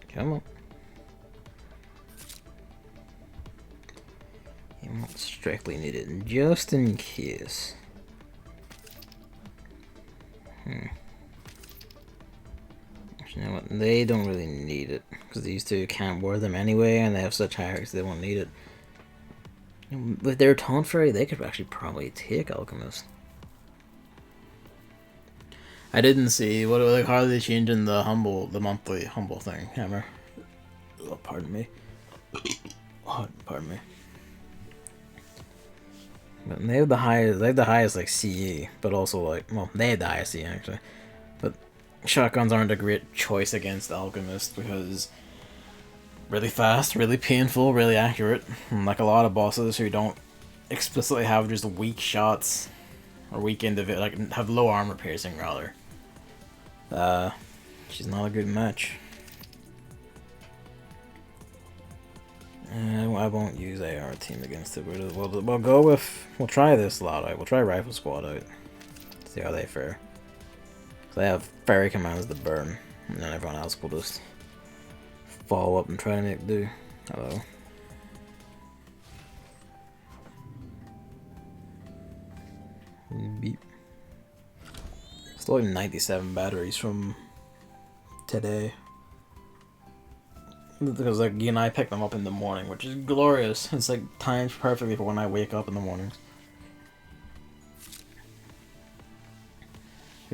Come on. You won't strictly need it, just in case. You know what? They don't really need it, because these two can't wear them anyway, and they have such high arcs they won't need it. With their Taunt Fairy, they could actually probably take Alchemist. I didn't see how are they changing the monthly humble thing, Hammer? Oh, pardon me. Oh, pardon me. But they have the highest like CE, but also like, well, they had the highest CE actually. But shotguns aren't a great choice against Alchemist because really fast, really painful, really accurate. And like a lot of bosses who don't explicitly have just weak shots or weak like have low armor piercing rather. She's not a good match. I won't use AR team against it. We'll try this lot out. We'll try Rifle Squad out. See how they fare. So they have fairy commands to burn, and then everyone else will just follow up and try to make do. Hello. Beep. Still like 97 batteries from today. Because like you and I picked them up in the morning, which is glorious. It's like timed perfectly for when I wake up in the mornings.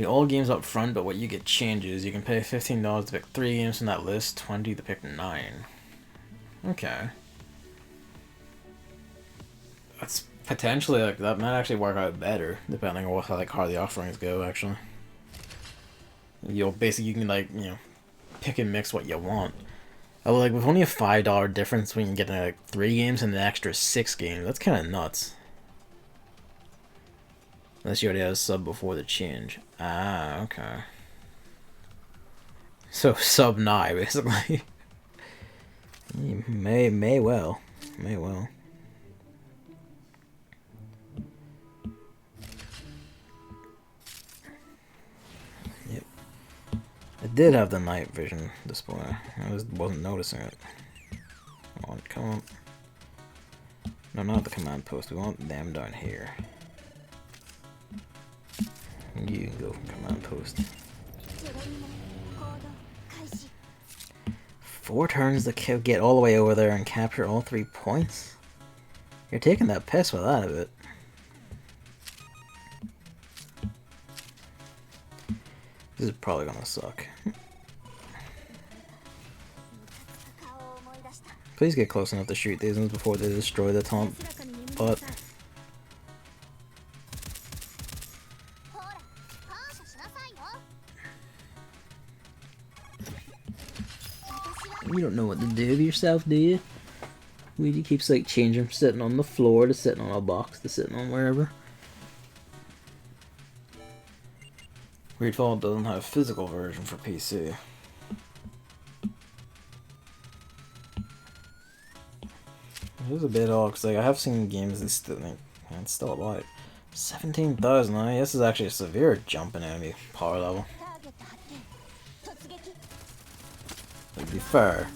All games up front, but what you get changes. You can pay $15 to pick 3 games from that list, 20 to pick 9. Okay. That's Potentially, like, that might actually work out better, depending on what, like, how the offerings go, actually. You'll basically, you can, like, you know, pick and mix what you want. Oh, like, with only a $5 difference when you get like 3 games and an extra 6 games, that's kind of nuts. Unless you already had a sub before the change. Ah, okay. So, sub 9, basically. May well. May well. Yep. It did have the night vision display. I just wasn't noticing it. Come on. No, not the command post. We want them down here. You can go command post. 4 turns to get all the way over there and capture all 3 points? You're taking that piss with that a bit. This is probably gonna suck. Please get close enough to shoot these ones before they destroy the taunt butt. You don't know what to do with yourself, do you? Luigi keeps like changing from sitting on the floor to sitting on a box to sitting on wherever. Greedfall doesn't have a physical version for PC. It is a bit odd because like I have seen games that still like, man, it's still alive. 17,000. I guess is actually a severe jump in enemy power level. To be fair,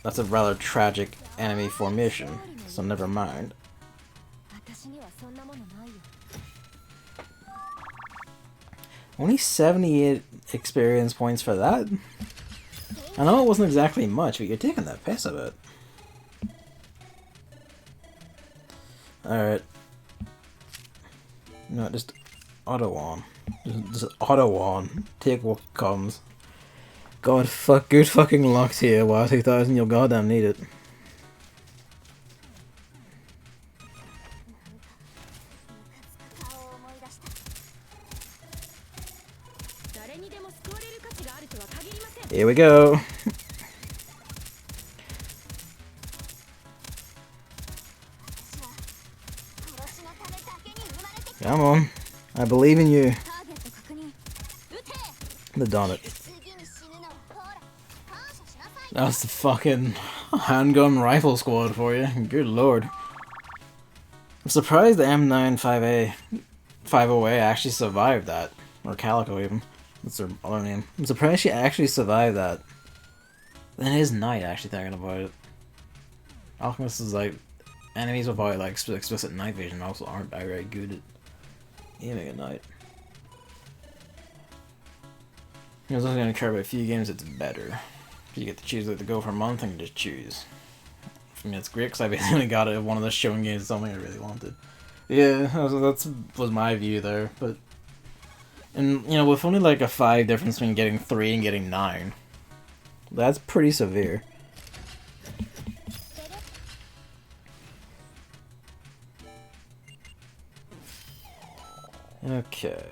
that's a rather tragic enemy formation, so never mind. Only 78 experience points for that? I know it wasn't exactly much, but you're taking that piss of it. Alright. No, just auto on. Just auto on. Take what comes. God, good fucking luck to you, WoW 2000, you'll goddamn need it. Here we go. Come on. I believe in you. The darn it. That's the fucking handgun rifle squad for you. Good lord. I'm surprised the M95A 50A actually survived that. Or Calico even. That's their other name. I'm surprised she actually survived that. Then it is night, actually, thinking about it. Alchemist is like, enemies without like explicit night vision also aren't very good at aiming at night. I was only going to care about a few games, it's better. You get to choose like, to go for a month and just choose. For me, it's great because I basically got it one of the showing games, something I really wanted. Yeah, that was my view there, but. And, you know, with only like a 5 difference between getting 3 and getting 9, that's pretty severe. Okay.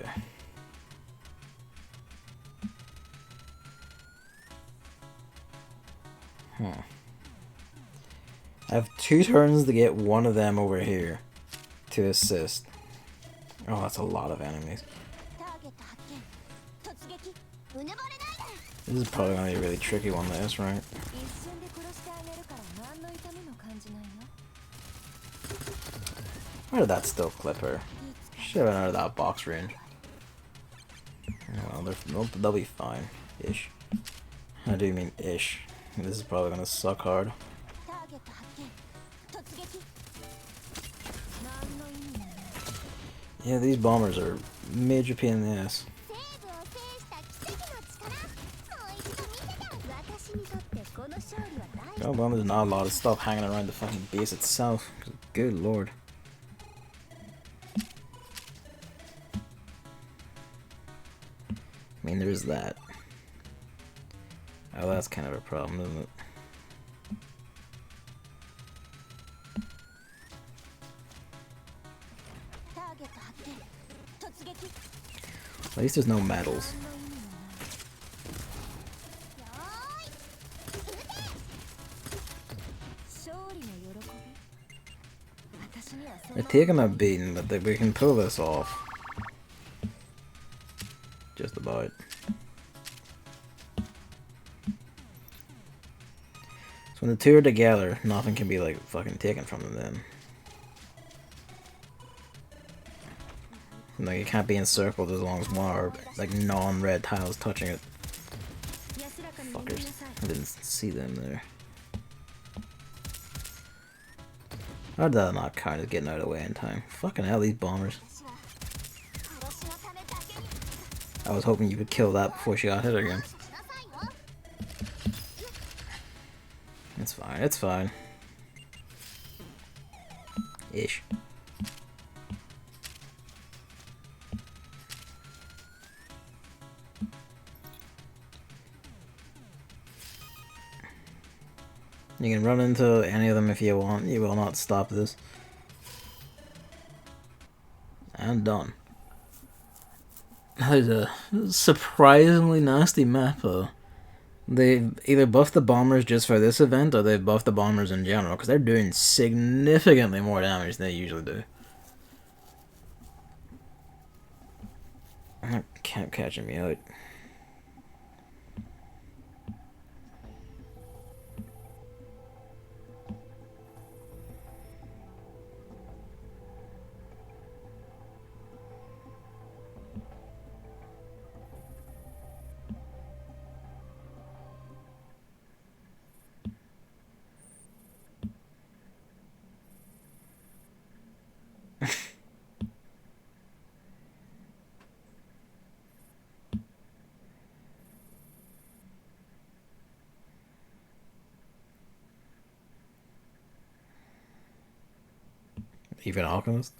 I have 2 turns to get one of them over here to assist. Oh, that's a lot of enemies. This is probably going to be a really tricky one, this, right? Why did that still clip her? Should have been out of that box range. Well, they'll be fine. Ish. I do mean ish. This is probably going to suck hard. Yeah, these bombers are major pain in the ass. Oh, well, there's not a lot of stuff hanging around the fucking base itself. Good lord. I mean, there's that. Oh, that's kind of a problem, isn't it? At least there's no medals. They're taking a beating, but we can pull this off. Just about. So when the two are together, nothing can be like fucking taken from them then. Like it can't be encircled as long as one are like non-red tiles touching it. Fuckers. I didn't see them there. How did that not kind of getting out of the way in time? Fucking hell, these bombers. I was hoping you would kill that before she got hit again. It's fine, it's fine. Ish. You can run into any of them if you want. You will not stop this. And done. That is a surprisingly nasty map, though. They either buffed the bombers just for this event, or they've buffed the bombers in general, because they're doing significantly more damage than they usually do. I can't catch me out. Even Alchemist?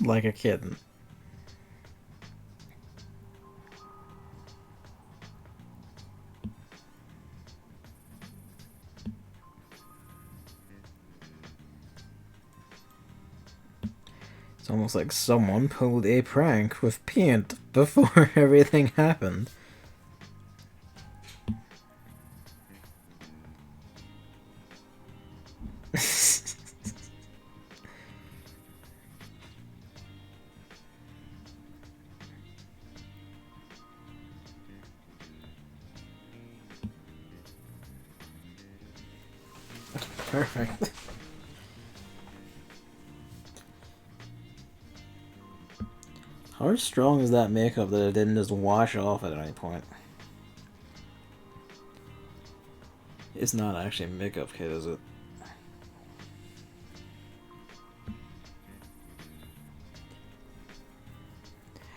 Like a kitten. It's almost like someone pulled a prank with paint before everything happened. Perfect. How strong is that makeup that it didn't just wash off at any point? It's not actually a makeup kit, is it?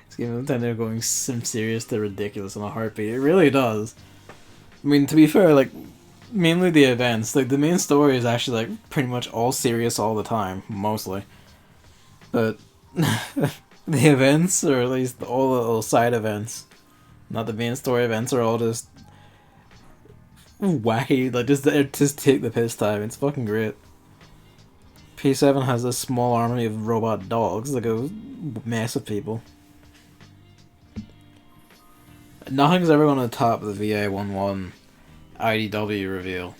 It's giving them they're going from serious to ridiculous in a heartbeat. It really does. I mean, to be fair, like, mainly the events. Like, the main story is actually, like, pretty much all serious all the time, mostly. But the events, or at least all the little side events, not the main story events, are all just wacky. Like, just take the piss time. It's fucking great. P7 has a small army of robot dogs that go mess with people. Nothing's ever going to top the VA11 IDW reveal.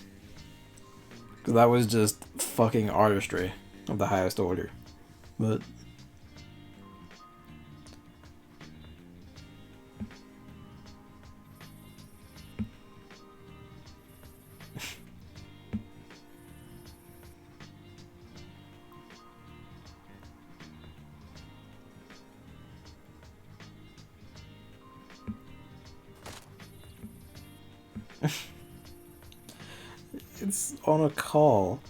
Because that was just fucking artistry of the highest order. But it's on a call.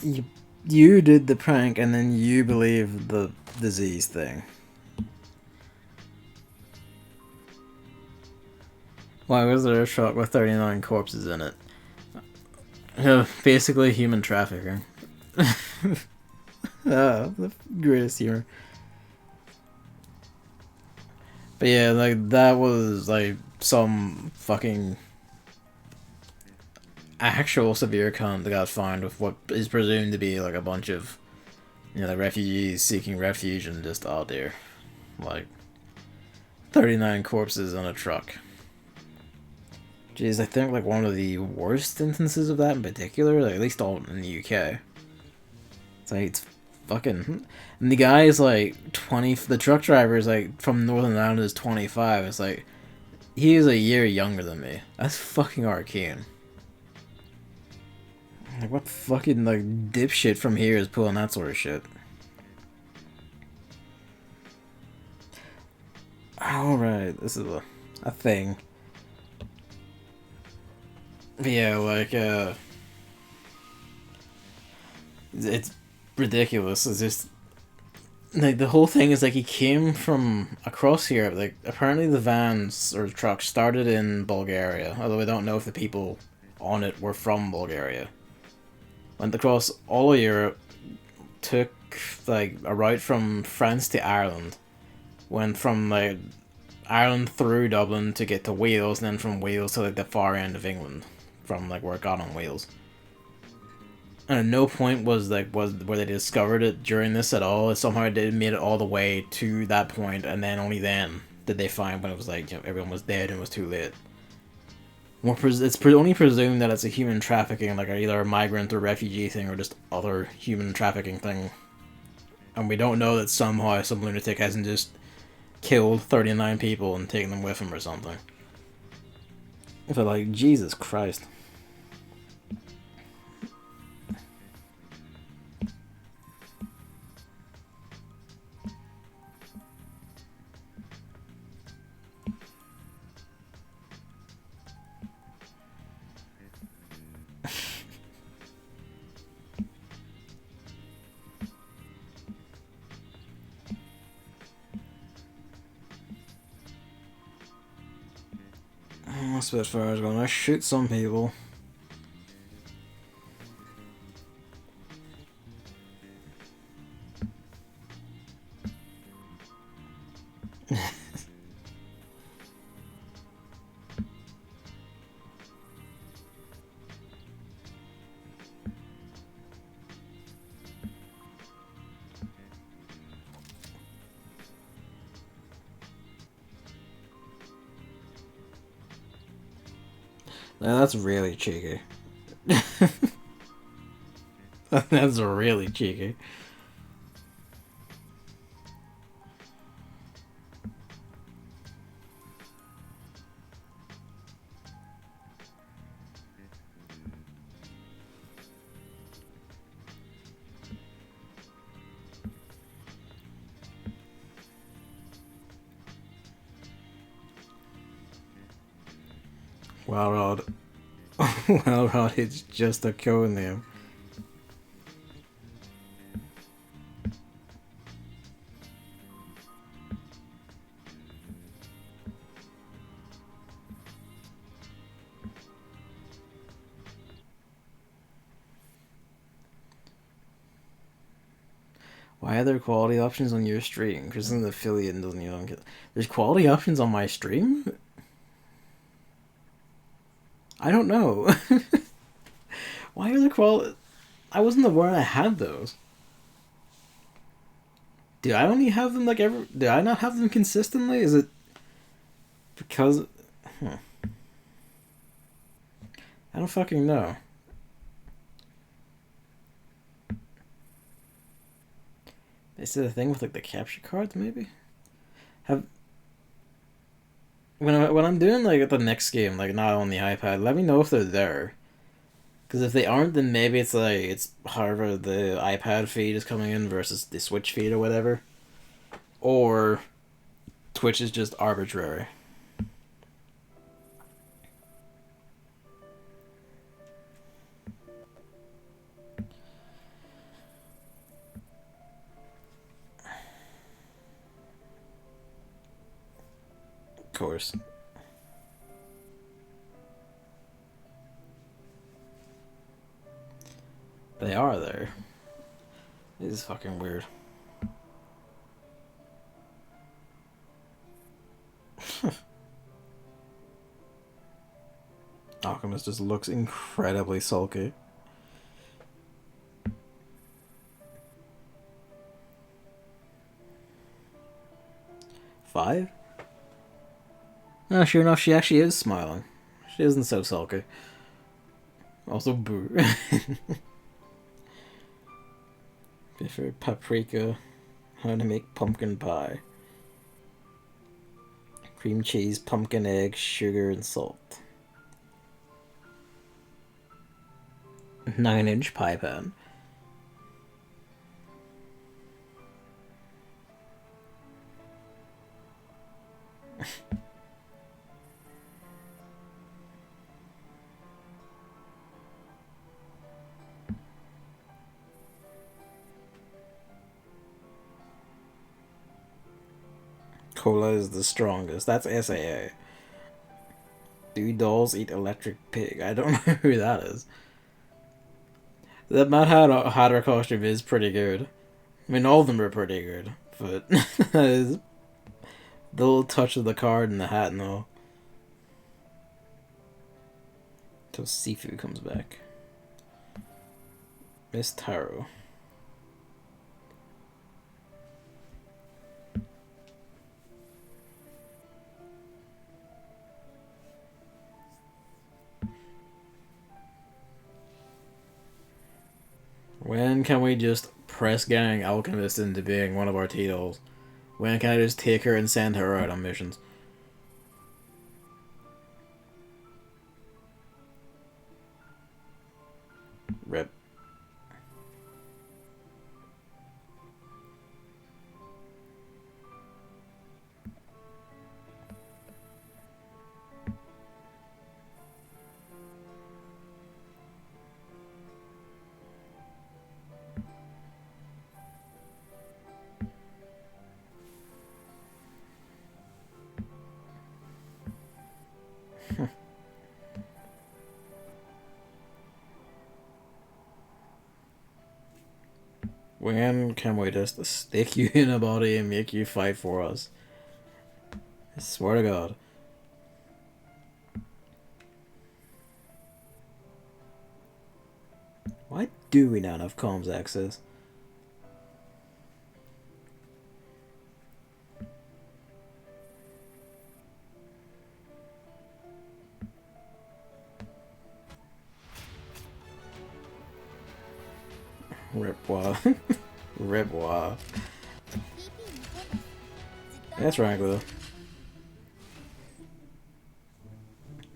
You did the prank, and then you believe the disease thing. Why was there a truck with 39 corpses in it? Basically human trafficking. The greatest humor. But yeah, like, that was, like, some fucking actual severe cunt that got fined with what is presumed to be, like, a bunch of, like, refugees seeking refuge and just, oh dear. Like, 39 corpses in a truck. Jeez, I think, like, one of the worst instances of that in particular, like, at least all in the UK. It's like, it's fucking... And the guy is, like, 20... The truck driver is, like, from Northern Ireland is 25. It's like, he is a year younger than me. That's fucking arcane. Like, what fucking, like, dipshit from here is pulling that sort of shit? Alright, this is a thing. But yeah, like, it's ridiculous. It's just, like, the whole thing is, like, he came from across Europe. Like, apparently the vans or trucks started in Bulgaria, although we don't know if the people on it were from Bulgaria. Went across all of Europe, took, like, a route from France to Ireland, went from, like, Ireland through Dublin to get to Wales, and then from Wales to, like, the far end of England, from, like, where it got on Wales. And at no point was where they discovered it during this at all. Somehow they made it all the way to that point, and then only then did they find when it was like, everyone was dead and it was too late. It's only presumed that it's a human trafficking, like either a migrant or refugee thing, or just other human trafficking thing. And we don't know that somehow some lunatic hasn't just killed 39 people and taken them with him or something. But like, Jesus Christ. That's as far as going. I shoot some people. Now that's really cheeky. That's really cheeky. Wild Rod. Wild Rod is just a code name. Why are there quality options on your stream? Because it's an affiliate and doesn't even get. There's quality options on my stream? I don't know. Why are there quality? I wasn't aware I had those. Do I only have them like every? Do I not have them consistently? Is it because? Huh. I don't fucking know. Is it a thing with like the capture cards? Maybe. Have when I'm doing like the next game, like not on the iPad, let me know if they're there. Because if they aren't, then maybe it's like it's however the iPad feed is coming in versus the Switch feed or whatever, or Twitch is just arbitrary. course. They are there. This is fucking weird. Alchemist just looks incredibly sulky. Five? No, sure enough, she actually is smiling. She isn't so sulky. Also, boo. Prefer paprika. How to make pumpkin pie. Cream cheese, pumpkin egg, sugar, and salt. 9-inch pie pan. Cola is the strongest. That's SAA. Do dolls eat electric pig? I don't know who that is. That Mad Hatter costume is pretty good. I mean, all of them are pretty good, but that is the little touch of the card and the hat and all. Till Sifu comes back. Miss Taro. When can we just press gang Alchemist into being one of our T-dolls? When can I just take her and send her out on missions? Rip. When can we just stick you in a body and make you fight for us? I swear to God. Why do we not have comms access? Ripwa. Ripwa. That's right, though.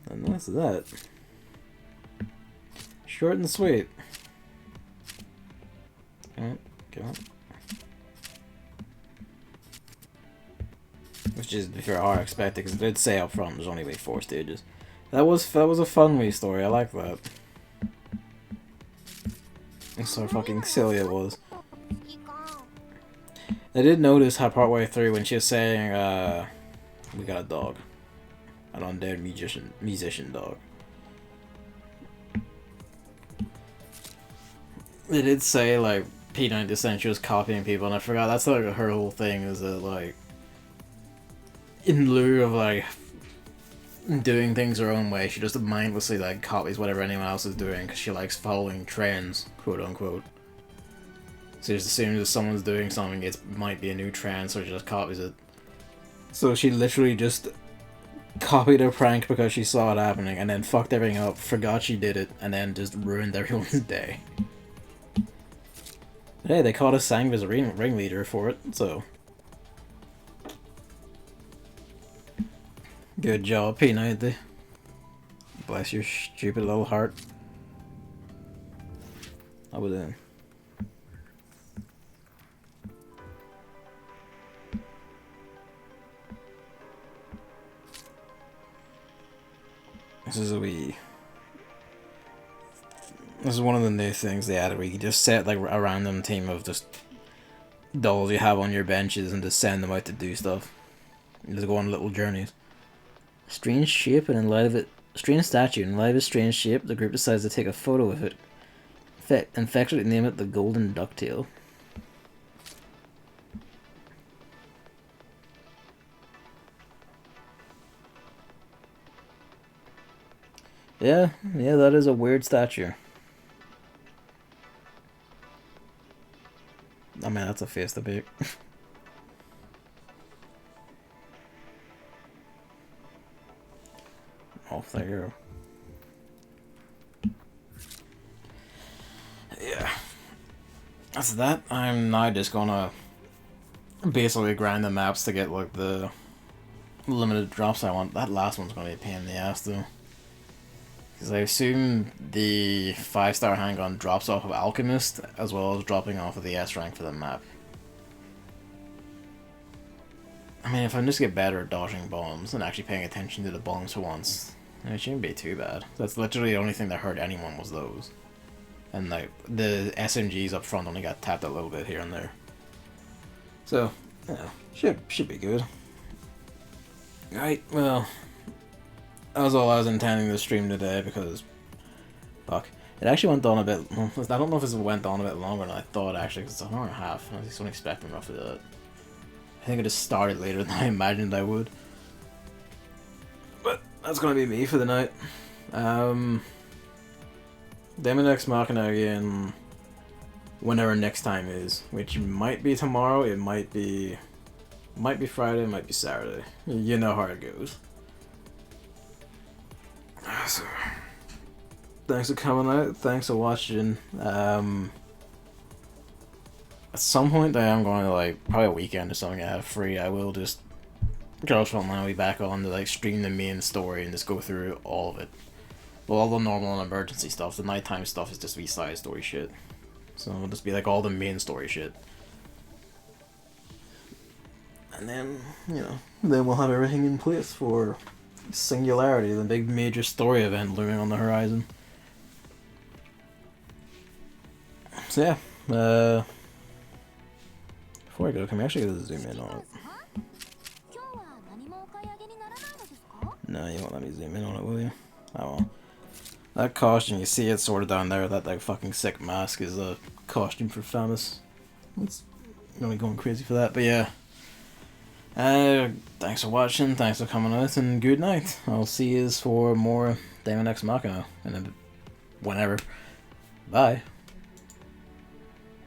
And that's that. Short and sweet. Come on. Which is, if you are expected, because it did say up front there's only 4 stages. That was a fun wee story, I like that. That's so fucking silly it was. I did notice how partway through when she was saying, we got a dog. An undead musician dog. They did say, like, P90 essentially was copying people, and I forgot, that's like her whole thing, is that, like, in lieu of, like, doing things her own way, she just mindlessly, like, copies whatever anyone else is doing, because she likes following trends, quote-unquote. So just as soon as someone's doing something, it might be a new trend, so she just copies it. So she literally just copied a prank because she saw it happening, and then fucked everything up, forgot she did it, and then just ruined everyone's day. But hey, they caught a Sangva's ringleader for it, so... Good job, P90. Bless your stupid little heart. I was in. This is one of the new things they added where you can just set like a random team of just dolls you have on your benches and just send them out to do stuff. And just go on little journeys. Strange shape, and in light of it, strange statue. In light of its strange shape, the group decides to take a photo of it. Affectionately name it the Golden Ducktail. Yeah, that is a weird statue. I mean, that's a face to pick. Oh, there you go. Yeah. That's that. I'm now just gonna basically grind the maps to get like the limited drops I want. That last one's gonna be a pain in the ass though. Because I assume the 5-star handgun drops off of Alchemist as well as dropping off of the S rank for the map. I mean, if I just get better at dodging bombs and actually paying attention to the bombs for once, it shouldn't be too bad. That's literally the only thing that hurt anyone was those. And like the SMGs up front only got tapped a little bit here and there. So, yeah, should be good. Right, well, that was all I was intending to stream today because, fuck, it actually went on a bit. I don't know if it went on a bit longer than I thought actually, because it's an hour and a half. I was expecting roughly that. I think it just started later than I imagined I would. But that's gonna be me for the night. Demon X Machina again whenever next time is, which might be tomorrow, it might be Friday, it might be Saturday. You know how it goes. So, thanks for coming out, thanks for watching. At some point I am going to, like, probably a weekend or something I have free, I will just go Frontline, I'll be back on to like stream the main story and just go through all of it. Well, all the normal and emergency stuff, the nighttime stuff is just side story shit. So it'll just be like all the main story shit. And then, you know, then we'll have everything in place for Singularity, the big major story event looming on the horizon. So yeah, before I go, can we actually go zoom in on it? No, you won't let me zoom in on it, will you? Oh well. That costume, you see it sort of down there, that like fucking sick mask is a costume for Famous. It's really going crazy for that, but yeah. Thanks for watching, thanks for coming out, and good night. I'll see you for more Demon X Machina, and whenever. Bye.